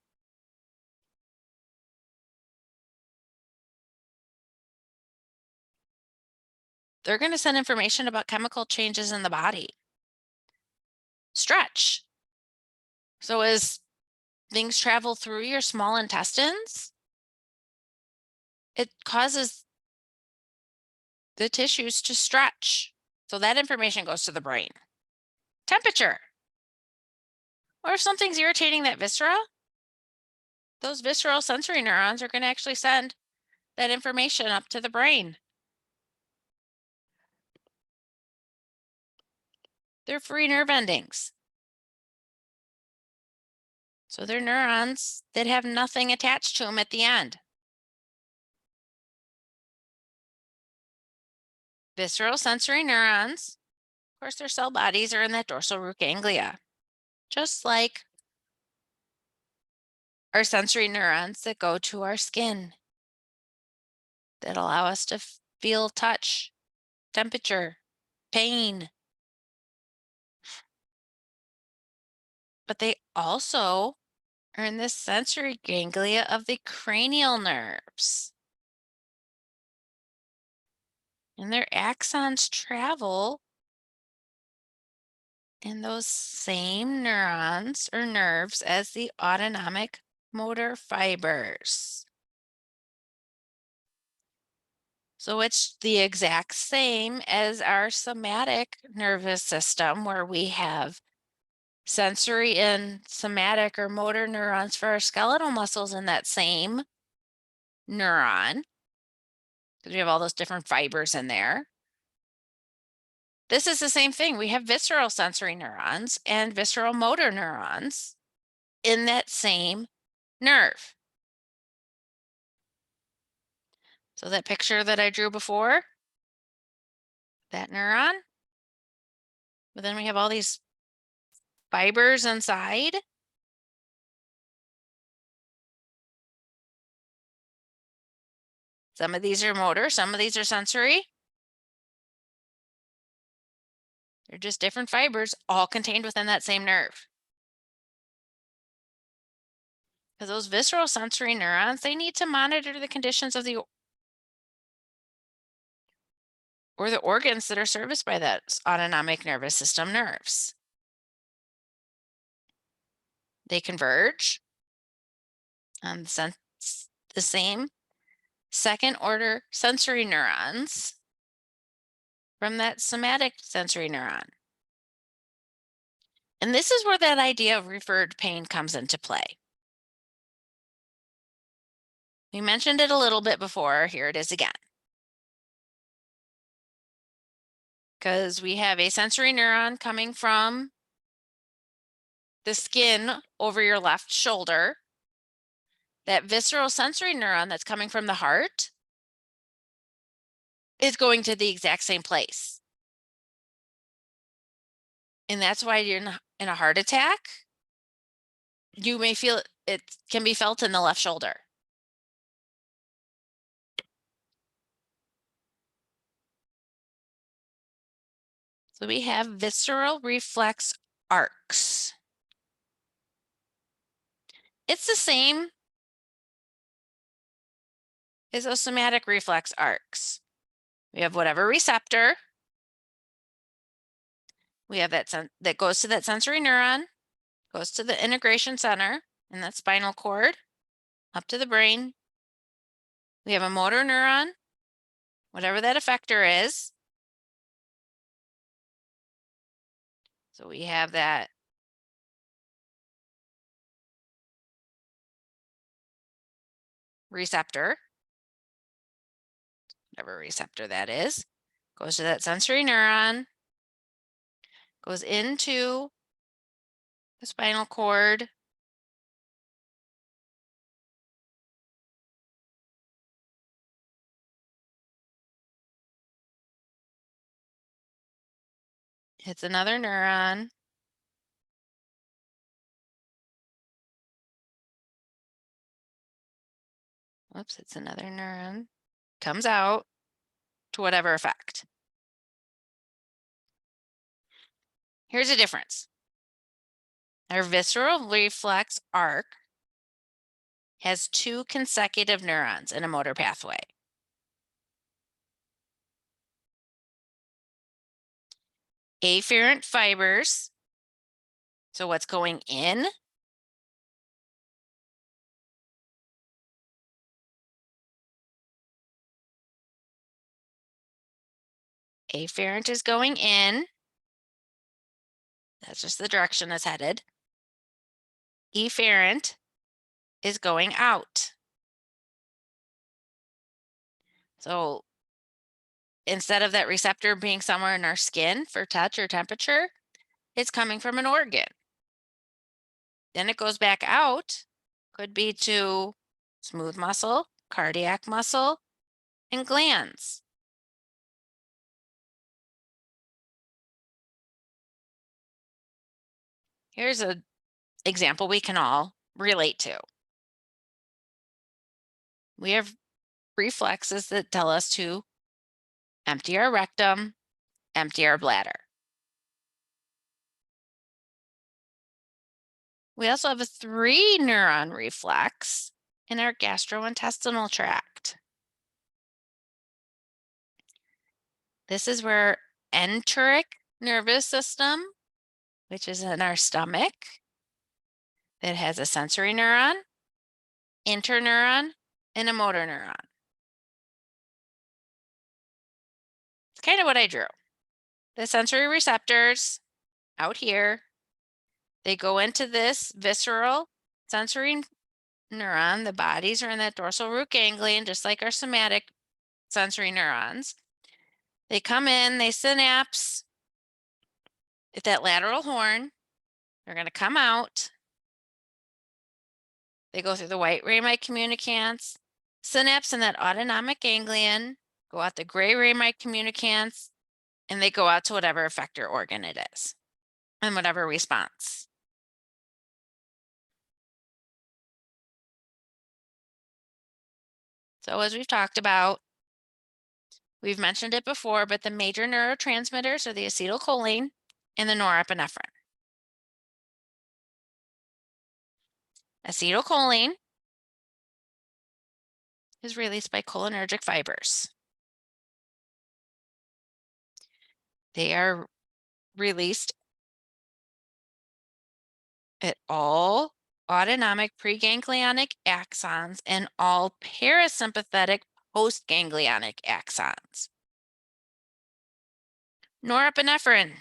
they're going to send information about chemical changes in the body. Stretch. So as things travel through your small intestines, it causes the tissues to stretch. So that information goes to the brain. Temperature. Or if something's irritating that viscera, those visceral sensory neurons are going to actually send that information up to the brain. They're free nerve endings. So they're neurons that have nothing attached to them at the end. Visceral sensory neurons, of course, their cell bodies are in that dorsal root ganglia, just like are sensory neurons that go to our skin that allow us to feel touch, temperature, pain. But they also are in the sensory ganglia of the cranial nerves. And their axons travel in those same neurons or nerves as the autonomic motor fibers. So it's the exact same as our somatic nervous system, where we have sensory and somatic or motor neurons for our skeletal muscles in that same neuron, because we have all those different fibers in there. This is the same thing. We have visceral sensory neurons and visceral motor neurons in that same nerve. So that picture that I drew before, that neuron, but then we have all these fibers inside. Some of these are motor, some of these are sensory. They're just different fibers, all contained within that same nerve. Because those visceral sensory neurons, they need to monitor the conditions of the organs that are serviced by that autonomic nervous system nerves. They converge on the same second order sensory neurons from that somatic sensory neuron. And this is where that idea of referred pain comes into play. We mentioned it a little bit before. Here it is again. Because we have a sensory neuron coming from the skin over your left shoulder. That visceral sensory neuron that's coming from the heart is going to the exact same place. And that's why you're in a heart attack, you may feel it can be felt in the left shoulder. So we have visceral reflex arcs. It's the same as those somatic reflex arcs. We have whatever receptor. We have that goes to that sensory neuron, goes to the integration center in that spinal cord, up to the brain. We have a motor neuron, whatever that effector is. So we have that receptor, whatever receptor that is, goes to that sensory neuron, goes into the spinal cord, hits another neuron, whoops, it's another neuron, comes out to whatever effect. Here's a difference. Our visceral reflex arc has two consecutive neurons in a motor pathway. Afferent fibers, so what's going in, afferent is going in, that's just the direction it's headed. Efferent is going out. So instead of that receptor being somewhere in our skin for touch or temperature, it's coming from an organ. Then it goes back out, could be to smooth muscle, cardiac muscle, and glands. Here's an example we can all relate to. We have reflexes that tell us to empty our rectum, empty our bladder. We also have a 3-neuron reflex in our gastrointestinal tract. This is where enteric nervous system, which is in our stomach, that has a sensory neuron, interneuron, and a motor neuron. It's kind of what I drew. The sensory receptors out here, they go into this visceral sensory neuron. The bodies are in that dorsal root ganglion, just like our somatic sensory neurons. They come in, they synapse at that lateral horn. They're going to come out. They go through the white rami communicants, synapse in that autonomic ganglion, go out the gray rami communicants, and they go out to whatever effector organ it is and whatever response. So as we've talked about, we've mentioned it before, but the major neurotransmitters are the acetylcholine and the norepinephrine. Acetylcholine is released by cholinergic fibers. They are released at all autonomic preganglionic axons and all parasympathetic postganglionic axons. Norepinephrine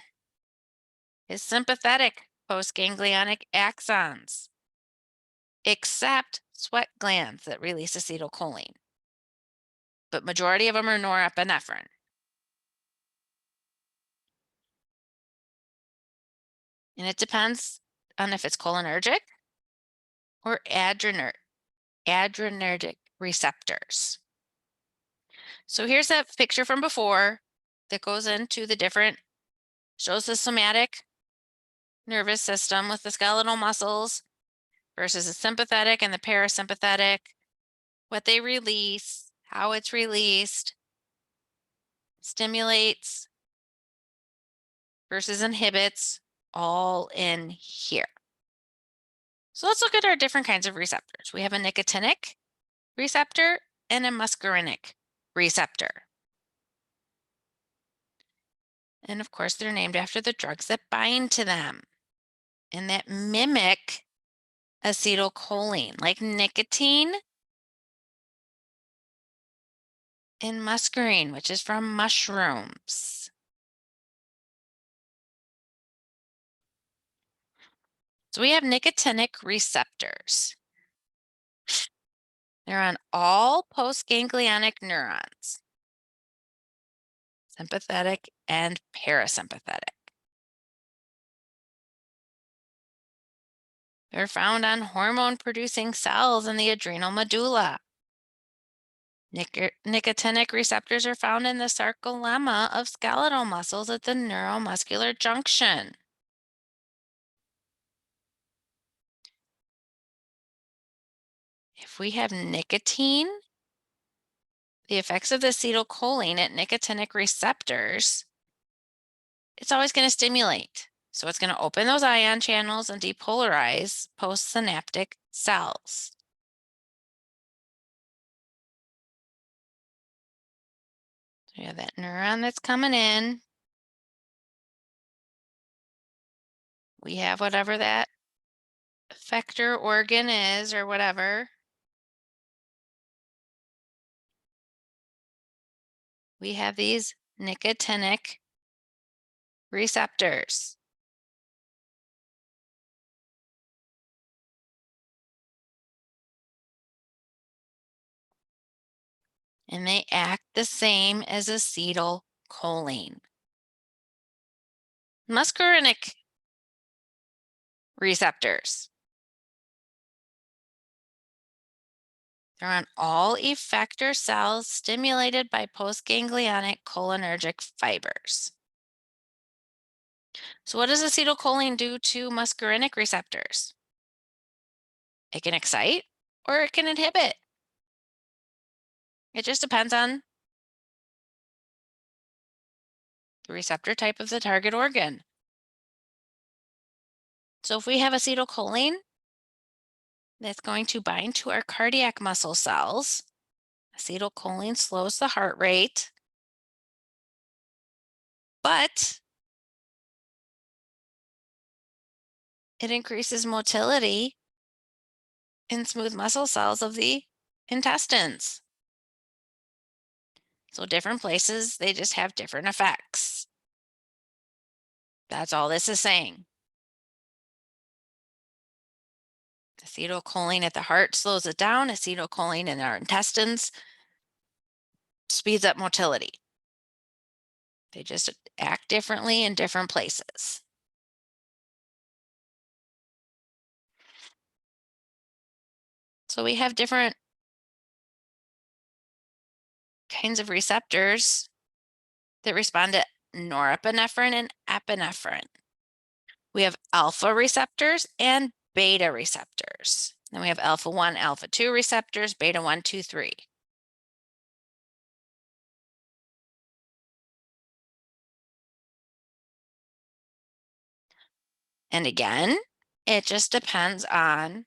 is sympathetic postganglionic axons, except sweat glands that release acetylcholine. But majority of them are norepinephrine. And it depends on if it's cholinergic or adrenergic receptors. So here's that picture from before that goes into the different, shows the somatic nervous system with the skeletal muscles versus the sympathetic and the parasympathetic, what they release, how it's released, stimulates versus inhibits, all in here. So let's look at our different kinds of receptors. We have a nicotinic receptor and a muscarinic receptor. And of course, they're named after the drugs that bind to them and that mimic acetylcholine, like nicotine and muscarine, which is from mushrooms. So we have nicotinic receptors. They're on all postganglionic neurons, sympathetic and parasympathetic. They're found on hormone-producing cells in the adrenal medulla. Nicotinic receptors are found in the sarcolemma of skeletal muscles at the neuromuscular junction. If we have nicotine, the effects of the acetylcholine at nicotinic receptors, it's always going to stimulate. So it's going to open those ion channels and depolarize postsynaptic cells. So you have that neuron that's coming in. We have whatever that effector organ is or whatever. We have these nicotinic receptors. And they act the same as acetylcholine. Muscarinic receptors. They're on all effector cells stimulated by postganglionic cholinergic fibers. So what does acetylcholine do to muscarinic receptors? It can excite or it can inhibit. It just depends on the receptor type of the target organ. So if we have acetylcholine, that's going to bind to our cardiac muscle cells. Acetylcholine slows the heart rate, but it increases motility in smooth muscle cells of the intestines. So different places, they just have different effects. That's all this is saying. Acetylcholine at the heart slows it down. Acetylcholine in our intestines speeds up motility. They just act differently in different places. So we have different kinds of receptors that respond to norepinephrine and epinephrine. We have alpha receptors and beta receptors. Then we have alpha 1, alpha 2 receptors, beta 1, 2, 3. And again, it just depends on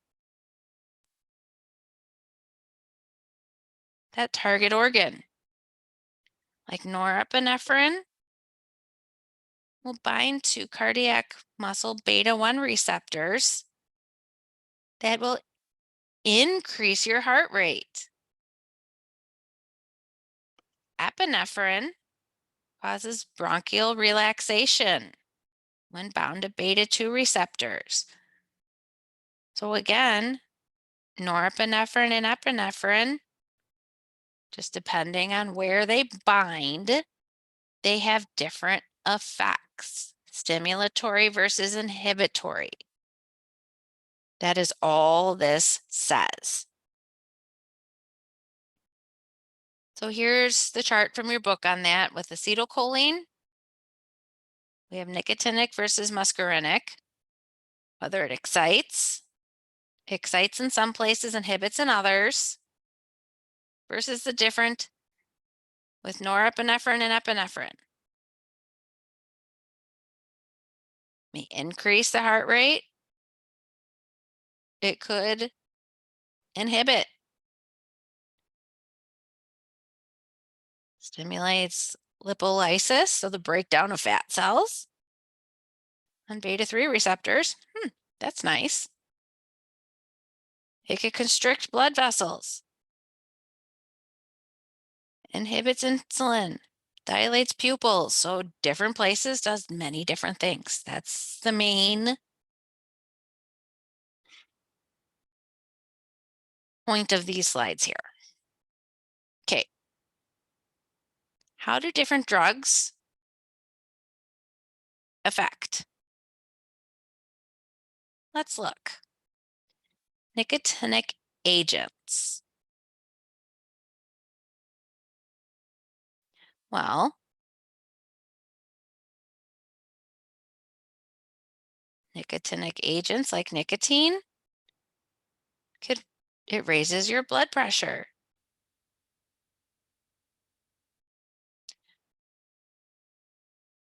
that target organ. Like norepinephrine will bind to cardiac muscle beta 1 receptors that will increase your heart rate. Epinephrine causes bronchial relaxation when bound to beta 2 receptors. So again, norepinephrine and epinephrine, just depending on where they bind, they have different effects, stimulatory versus inhibitory. That is all this says. So here's the chart from your book on that with acetylcholine. We have nicotinic versus muscarinic, whether it excites in some places, inhibits in others, versus the different with norepinephrine and epinephrine. May increase the heart rate. It could inhibit. Stimulates lipolysis, so the breakdown of fat cells on beta 3 receptors. That's nice. It could constrict blood vessels. Inhibits insulin. Dilates pupils. So different places does many different things. That's the main point of these slides here. Okay. How do different drugs affect? Let's look. Nicotinic agents. Well, nicotinic agents like nicotine it raises your blood pressure.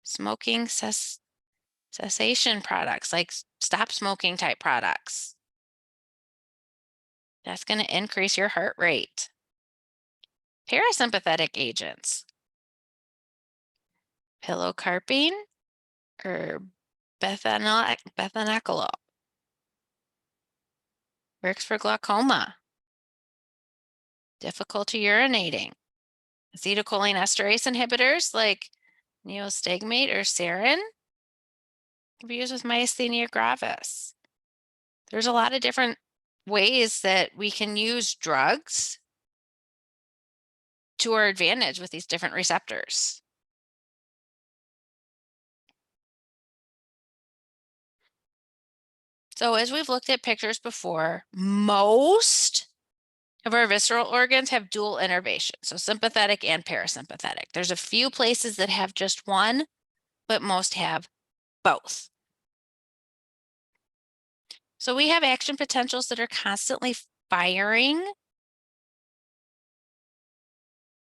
Smoking cessation products like stop smoking type products. That's going to increase your heart rate. Parasympathetic agents. Pilocarpine or bethanacol works for glaucoma. Difficulty urinating. Acetylcholine esterase inhibitors like neostigmate or sarin can be used with myasthenia gravis. There's a lot of different ways that we can use drugs to our advantage with these different receptors. So as we've looked at pictures before, most of our visceral organs have dual innervation, so sympathetic and parasympathetic. There's a few places that have just one, but most have both. So we have action potentials that are constantly firing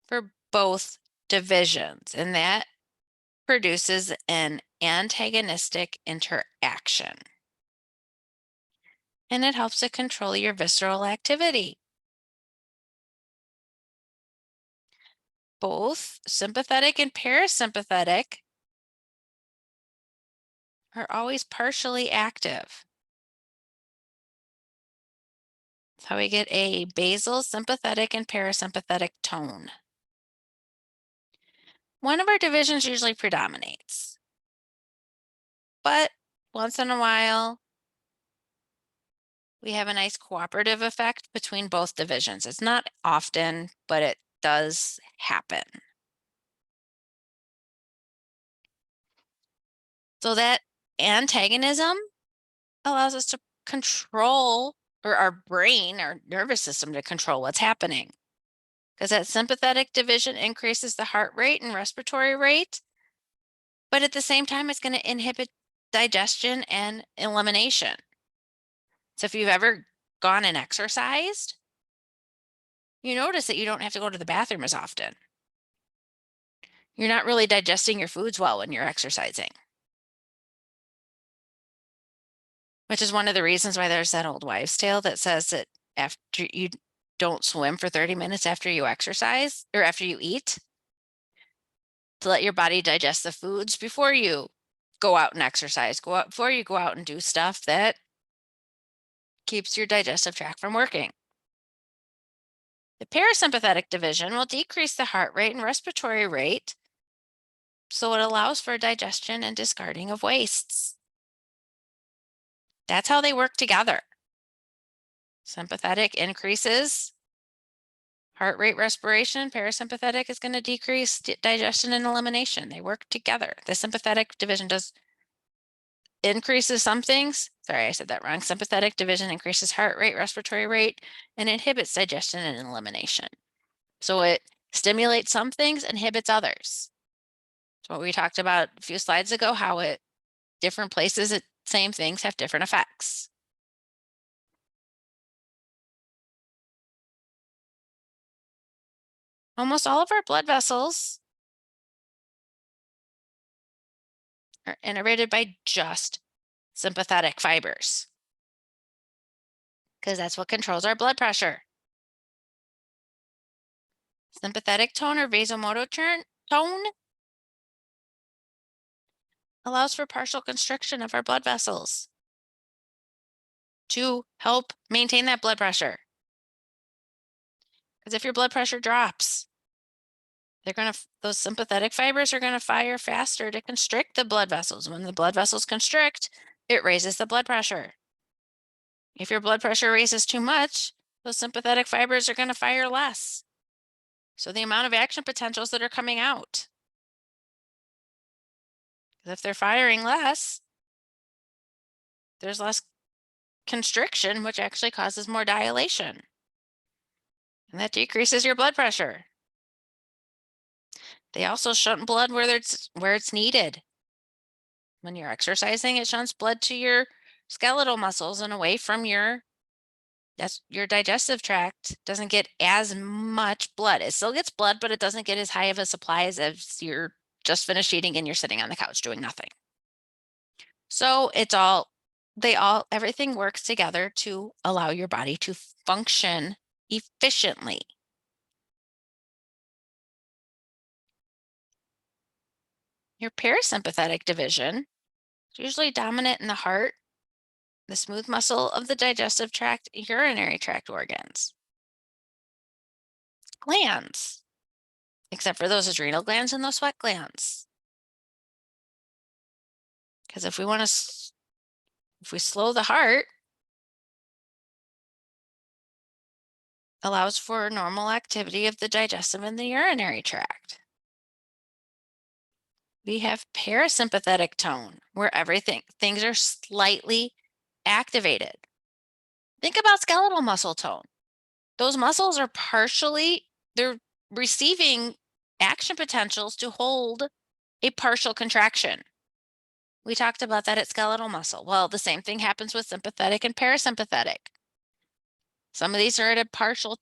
for both divisions, and that produces an antagonistic interaction. And it helps to control your visceral activity. Both sympathetic and parasympathetic are always partially active. That's how we get a basal sympathetic and parasympathetic tone. One of our divisions usually predominates, but once in a while, we have a nice cooperative effect between both divisions. It's not often, but it does happen. So that antagonism allows us to control, or our brain, our nervous system, to control what's happening. Because that sympathetic division increases the heart rate and respiratory rate, but at the same time, it's going to inhibit digestion and elimination. So if you've ever gone and exercised, you notice that you don't have to go to the bathroom as often. You're not really digesting your foods well when you're exercising, which is one of the reasons why there's that old wives' tale that says that after you don't swim for 30 minutes after you exercise or after you eat, to let your body digest the foods before you go out and exercise, before you go out and do stuff that keeps your digestive tract from working. The parasympathetic division will decrease the heart rate and respiratory rate, so it allows for digestion and discarding of wastes. That's how they work together. Sympathetic increases heart rate, respiration. Parasympathetic is going to decrease digestion and elimination. They work together. The sympathetic division increases some things. Sorry, I said that wrong. Sympathetic division increases heart rate, respiratory rate, and inhibits digestion and elimination. So it stimulates some things, inhibits others. So what we talked about a few slides ago, how different places, same things have different effects. Almost all of our blood vessels are innervated by just sympathetic fibers, because that's what controls our blood pressure. Sympathetic tone or vasomotor tone allows for partial constriction of our blood vessels to help maintain that blood pressure. Because if your blood pressure drops, those sympathetic fibers are going to fire faster to constrict the blood vessels. When the blood vessels constrict, it raises the blood pressure. If your blood pressure raises too much, those sympathetic fibers are going to fire less. So the amount of action potentials that are coming out, if they're firing less, there's less constriction, which actually causes more dilation. And that decreases your blood pressure. They also shunt blood where it's needed. When you're exercising, it shunts blood to your skeletal muscles and away from your digestive tract. Doesn't get as much blood. It still gets blood, but it doesn't get as high of a supply as if you're just finished eating and you're sitting on the couch doing nothing. So everything works together to allow your body to function efficiently. Your parasympathetic division is usually dominant in the heart, the smooth muscle of the digestive tract, urinary tract organs. Glands, except for those adrenal glands and those sweat glands. Because if we slow the heart, allows for normal activity of the digestive and the urinary tract. We have parasympathetic tone, where things are slightly activated. Think about skeletal muscle tone. Those muscles are they're receiving action potentials to hold a partial contraction. We talked about that at skeletal muscle. Well, the same thing happens with sympathetic and parasympathetic. Some of these are at a partial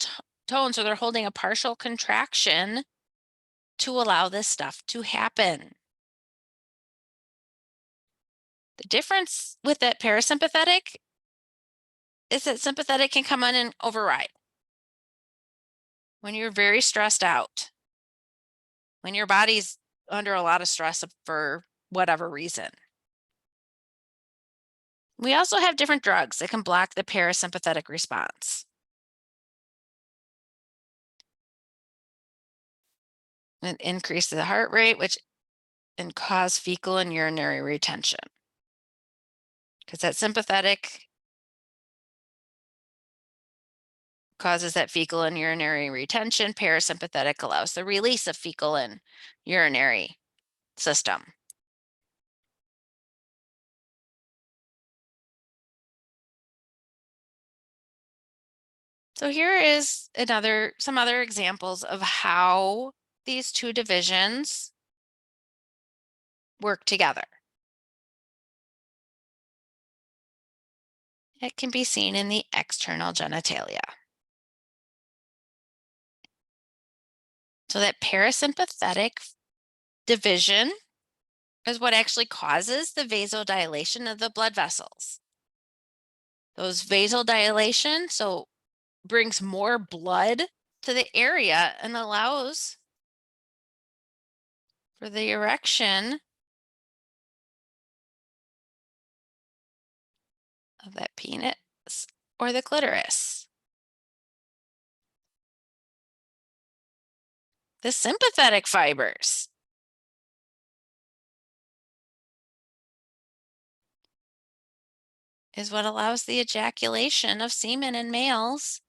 tone, so they're holding a partial contraction to allow this stuff to happen. The difference with that parasympathetic is that sympathetic can come in and override. When you're very stressed out, when your body's under a lot of stress for whatever reason. We also have different drugs that can block the parasympathetic response and increase the heart rate, which and cause fecal and urinary retention. Because that sympathetic causes that fecal and urinary retention. Parasympathetic allows the release of fecal and urinary system. So here is some other examples of how these two divisions work together. It can be seen in the external genitalia. So that parasympathetic division is what actually causes the vasodilation of the blood vessels. Those vasodilation brings more blood to the area and allows for the erection of that penis or the clitoris. The sympathetic fibers is what allows the ejaculation of semen in males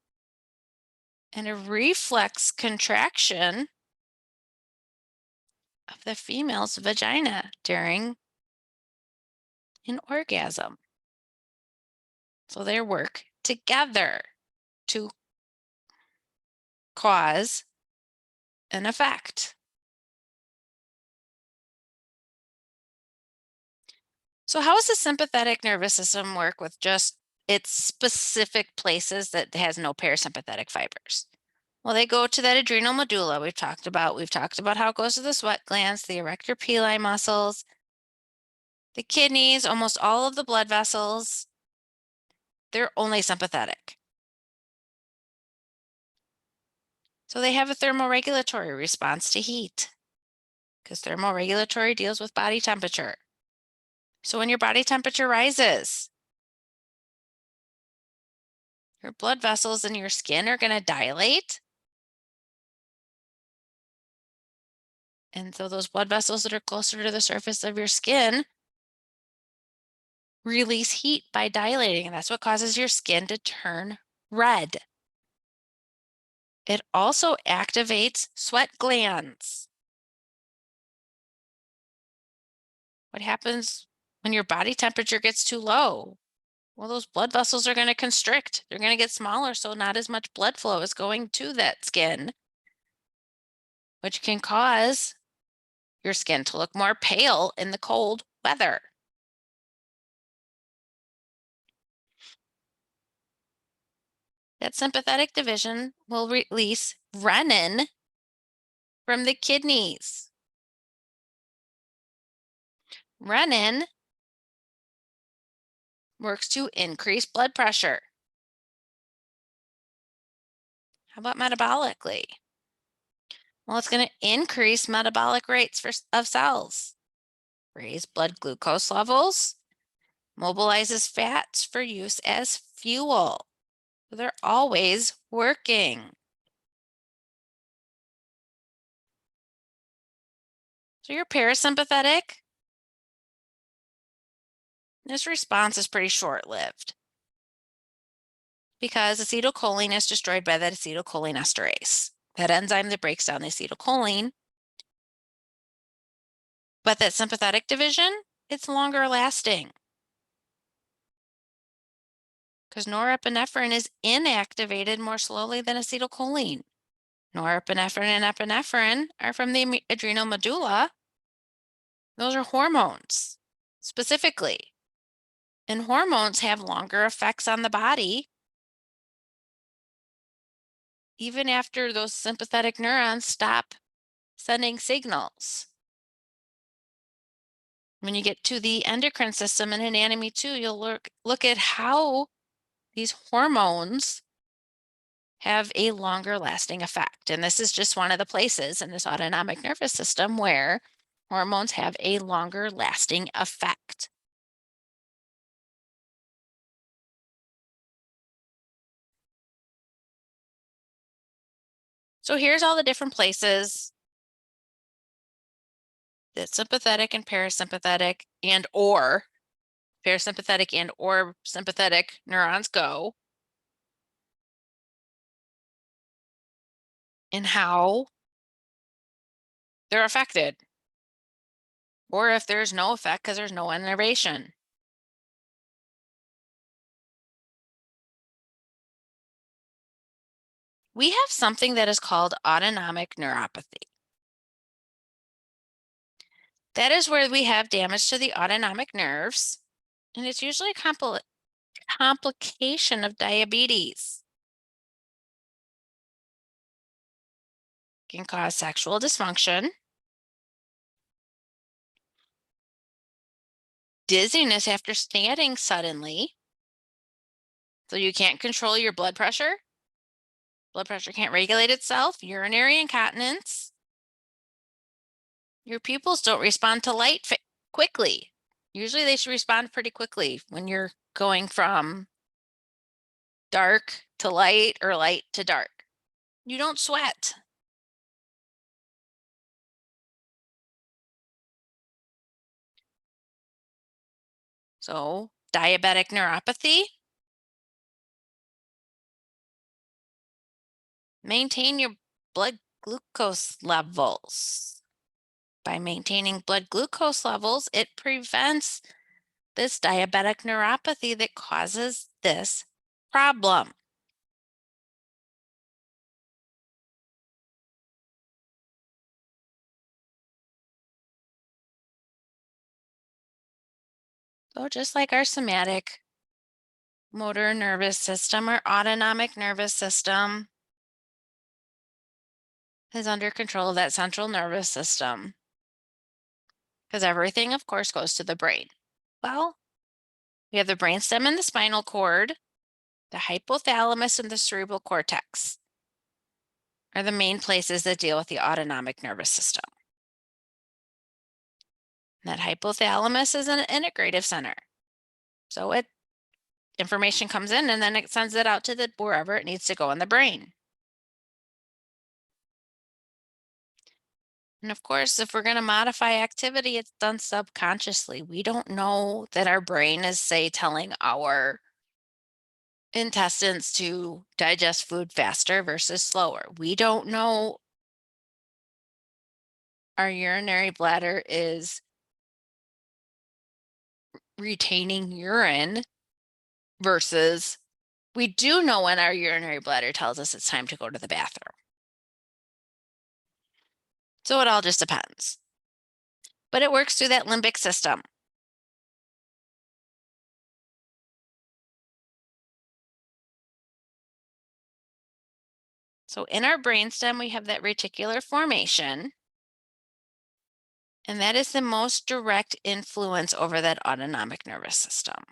and a reflex contraction of the female's vagina during an orgasm. So they work together to cause an effect. So how does the sympathetic nervous system work with just its specific places that has no parasympathetic fibers? Well, they go to that adrenal medulla we've talked about. We've talked about how it goes to the sweat glands, the erector pili muscles, the kidneys, almost all of the blood vessels. They're only sympathetic. So they have a thermoregulatory response to heat because thermoregulatory deals with body temperature. So when your body temperature rises, your blood vessels in your skin are going to dilate. And so those blood vessels that are closer to the surface of your skin release heat by dilating. And that's what causes your skin to turn red. It also activates sweat glands. What happens when your body temperature gets too low? Well, those blood vessels are going to constrict. They're going to get smaller, so not as much blood flow is going to that skin, which can cause your skin to look more pale in the cold weather. That sympathetic division will release renin from the kidneys. Renin works to increase blood pressure. How about metabolically? Well, it's going to increase metabolic rates of cells, raise blood glucose levels, mobilizes fats for use as fuel. So they're always working. So your parasympathetic, this response is pretty short-lived because acetylcholine is destroyed by that acetylcholinesterase, that enzyme that breaks down the acetylcholine. But that sympathetic division, it's longer lasting because norepinephrine is inactivated more slowly than acetylcholine. Norepinephrine and epinephrine are from the adrenal medulla. Those are hormones specifically. And hormones have longer effects on the body even after those sympathetic neurons stop sending signals. When you get to the endocrine system in anatomy 2, you'll look at how these hormones have a longer lasting effect. And this is just one of the places in this autonomic nervous system where hormones have a longer lasting effect. So here's all the different places that sympathetic and parasympathetic and or sympathetic neurons go, and how they're affected, or if there's no effect because there's no innervation. We have something that is called autonomic neuropathy. That is where we have damage to the autonomic nerves, and it's usually a complication of diabetes. It can cause sexual dysfunction, dizziness after standing suddenly, so you can't control your blood pressure. Blood pressure can't regulate itself, urinary incontinence. Your pupils don't respond to light quickly. Usually they should respond pretty quickly when you're going from dark to light or light to dark. You don't sweat. So, diabetic neuropathy. Maintain your blood glucose levels. By maintaining blood glucose levels, it prevents this diabetic neuropathy that causes this problem. So just like our somatic motor nervous system or autonomic nervous system is under control of that central nervous system, because everything, of course, goes to the brain. Well, we have the brainstem and the spinal cord, the hypothalamus and the cerebral cortex are the main places that deal with the autonomic nervous system. That hypothalamus is an integrative center. So information comes in and then it sends it out to wherever it needs to go in the brain. And of course, if we're going to modify activity, it's done subconsciously. We don't know that our brain is, say, telling our intestines to digest food faster versus slower. We don't know our urinary bladder is retaining urine versus we do know when our urinary bladder tells us it's time to go to the bathroom. So it all just depends. But it works through that limbic system. So in our brainstem, we have that reticular formation, and that is the most direct influence over that autonomic nervous system.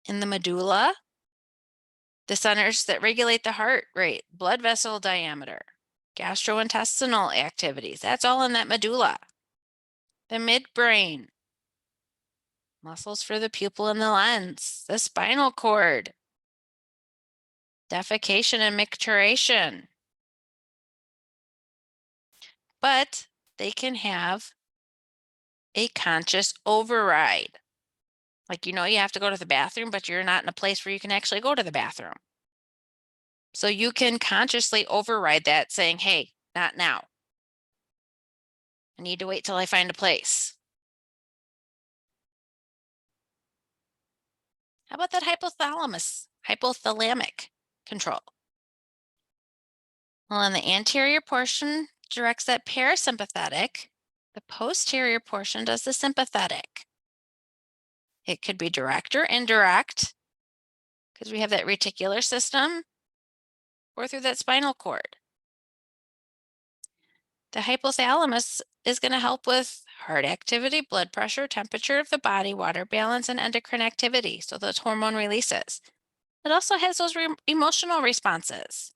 In the medulla, the centers that regulate the heart rate, blood vessel diameter, gastrointestinal activities, that's all in that medulla. The midbrain, muscles for the pupil and the lens, the spinal cord, defecation and micturition. But they can have a conscious override. Like, you have to go to the bathroom, but you're not in a place where you can actually go to the bathroom. So you can consciously override that saying, hey, not now. I need to wait till I find a place. How about that hypothalamic control? Well, in the anterior portion directs that parasympathetic. The posterior portion does the sympathetic. It could be direct or indirect because we have that reticular system or through that spinal cord. The hypothalamus is going to help with heart activity, blood pressure, temperature of the body, water balance, and endocrine activity. So those hormone releases. It also has those emotional responses: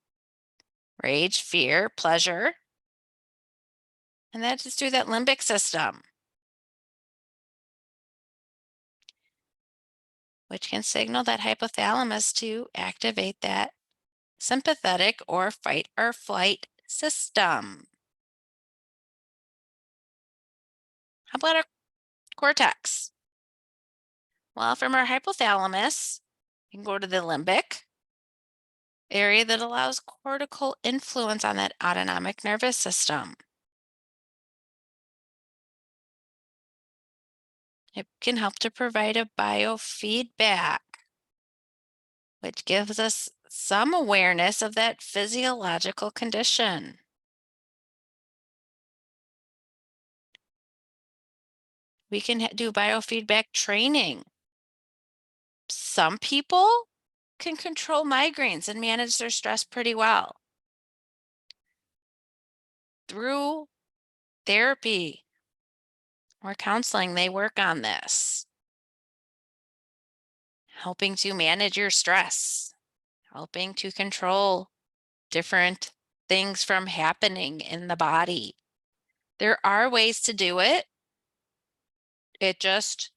rage, fear, pleasure, and that is through that limbic system, which can signal that hypothalamus to activate that sympathetic or fight or flight system. How about our cortex? Well, from our hypothalamus, you can go to the limbic area that allows cortical influence on that autonomic nervous system. It can help to provide a biofeedback, which gives us some awareness of that physiological condition. We can do biofeedback training. Some people can control migraines and manage their stress pretty well through therapy or counseling. They work on this, helping to manage your stress, helping to control different things from happening in the body. There are ways to do it. It just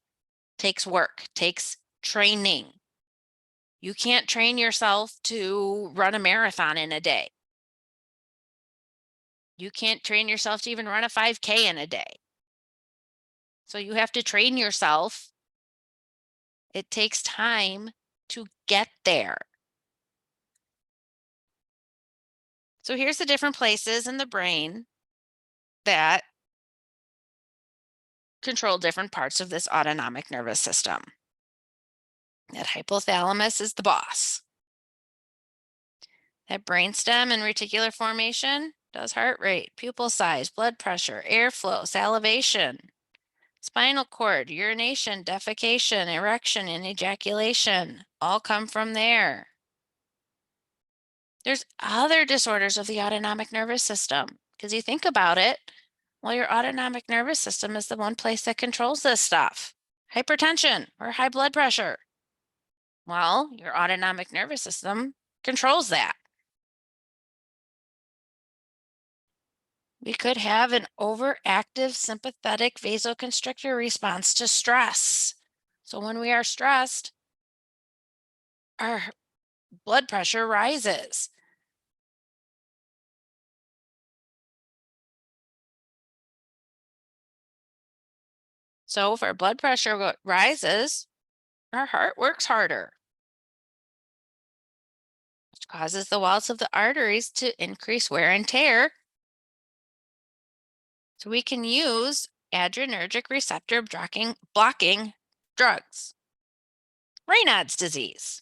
takes work, takes training. You can't train yourself to run a marathon in a day. You can't train yourself to even run a 5K in a day. So you have to train yourself. It takes time to get there. So here's the different places in the brain that control different parts of this autonomic nervous system. That hypothalamus is the boss. That brainstem and reticular formation does heart rate, pupil size, blood pressure, airflow, salivation, spinal cord, urination, defecation, erection, and ejaculation all come from there. There's other disorders of the autonomic nervous system, because you think about it, well, your autonomic nervous system is the one place that controls this stuff. Hypertension or high blood pressure. Well, your autonomic nervous system controls that. We could have an overactive sympathetic vasoconstrictor response to stress. So when we are stressed, our blood pressure rises. So if our blood pressure rises, our heart works harder, which causes the walls of the arteries to increase wear and tear. So we can use adrenergic receptor blocking drugs. Raynaud's disease.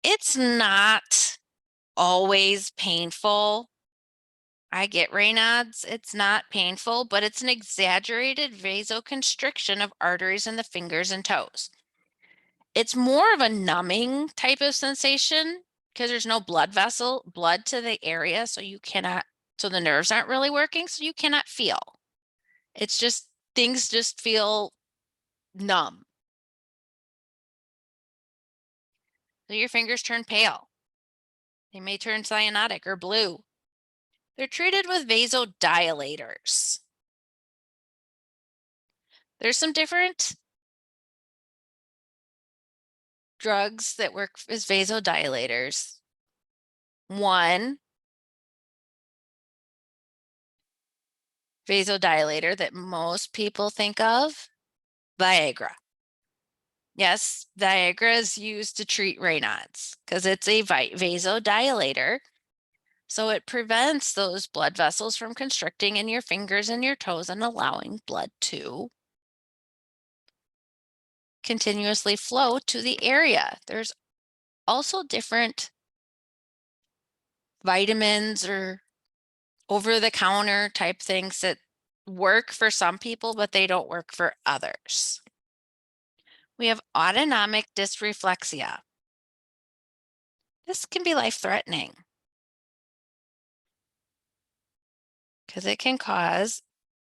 It's not always painful. I get Raynaud's. It's not painful, but it's an exaggerated vasoconstriction of arteries in the fingers and toes. It's more of a numbing type of sensation because there's no blood to the area, so the nerves aren't really working, so you cannot feel. It's just, things just feel numb. So your fingers turn pale. They may turn cyanotic or blue. They're treated with vasodilators. There's some different drugs that work as vasodilators. One vasodilator that most people think of, Viagra. Yes, Viagra is used to treat Raynaud's because it's a vasodilator. So it prevents those blood vessels from constricting in your fingers and your toes and allowing blood to continuously flow to the area. There's also different vitamins or over-the-counter type things that work for some people, but they don't work for others. We have autonomic dysreflexia. This can be life-threatening. because it can cause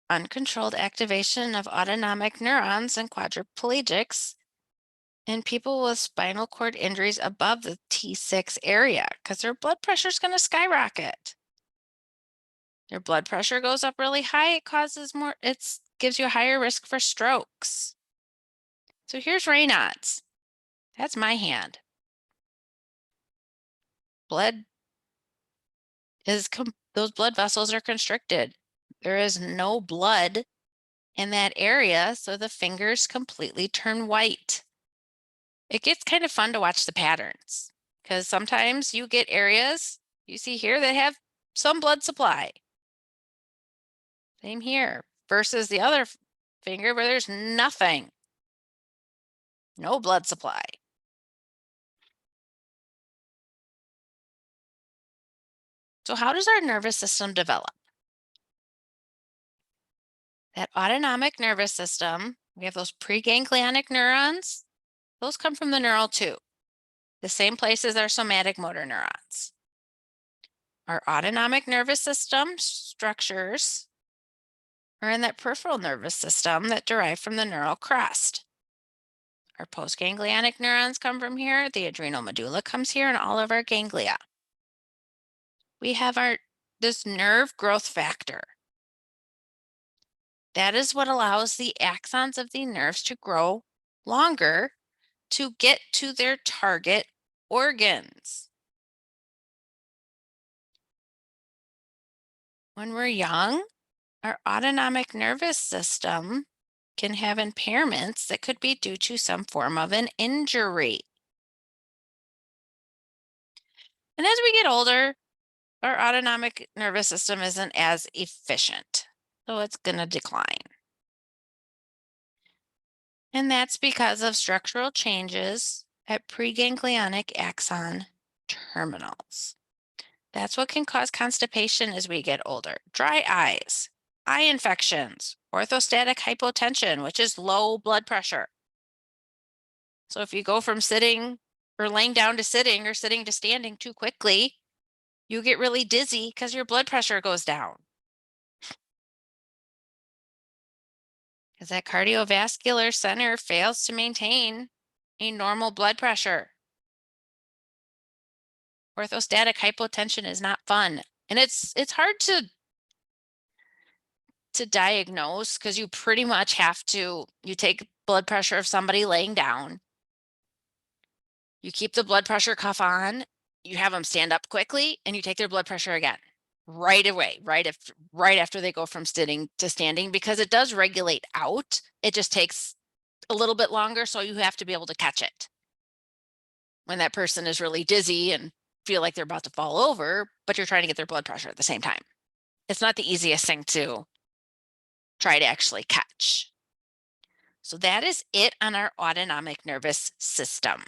uncontrolled activation of autonomic neurons in quadriplegics in people with spinal cord injuries above the T6 area because their blood pressure is going to skyrocket. Your blood pressure goes up really high, it gives you a higher risk for strokes. So here's Raynaud's. That's my hand. Those blood vessels are constricted. There is no blood in that area, so the fingers completely turn white. It gets kind of fun to watch the patterns because sometimes you get areas you see here that have some blood supply. Same here versus the other finger where there's nothing, no blood supply. So how does our nervous system develop? That autonomic nervous system, we have those preganglionic neurons. Those come from the neural tube, the same place as our somatic motor neurons. Our autonomic nervous system structures are in that peripheral nervous system that derive from the neural crest. Our postganglionic neurons come from here, the adrenal medulla comes here, and all of our ganglia. We have this nerve growth factor. That is what allows the axons of the nerves to grow longer to get to their target organs. When we're young, our autonomic nervous system can have impairments that could be due to some form of an injury. And as we get older, our autonomic nervous system isn't as efficient, so it's going to decline. And that's because of structural changes at preganglionic axon terminals. That's what can cause constipation as we get older, dry eyes, eye infections, orthostatic hypotension, which is low blood pressure. So if you go from sitting or laying down to sitting or sitting to standing too quickly, you get really dizzy because your blood pressure goes down. Because that cardiovascular center fails to maintain a normal blood pressure. Orthostatic hypotension is not fun. And it's hard to diagnose because you pretty much have to, you take blood pressure of somebody laying down, you keep the blood pressure cuff on, you have them stand up quickly, and you take their blood pressure again right away, right after they go from sitting to standing, because it does regulate out. It just takes a little bit longer, so you have to be able to catch it when that person is really dizzy and feel like they're about to fall over, but you're trying to get their blood pressure at the same time. It's not the easiest thing to try to actually catch. So that is it on our autonomic nervous system.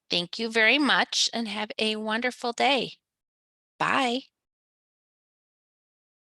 Thank you very much and have a wonderful day. Bye.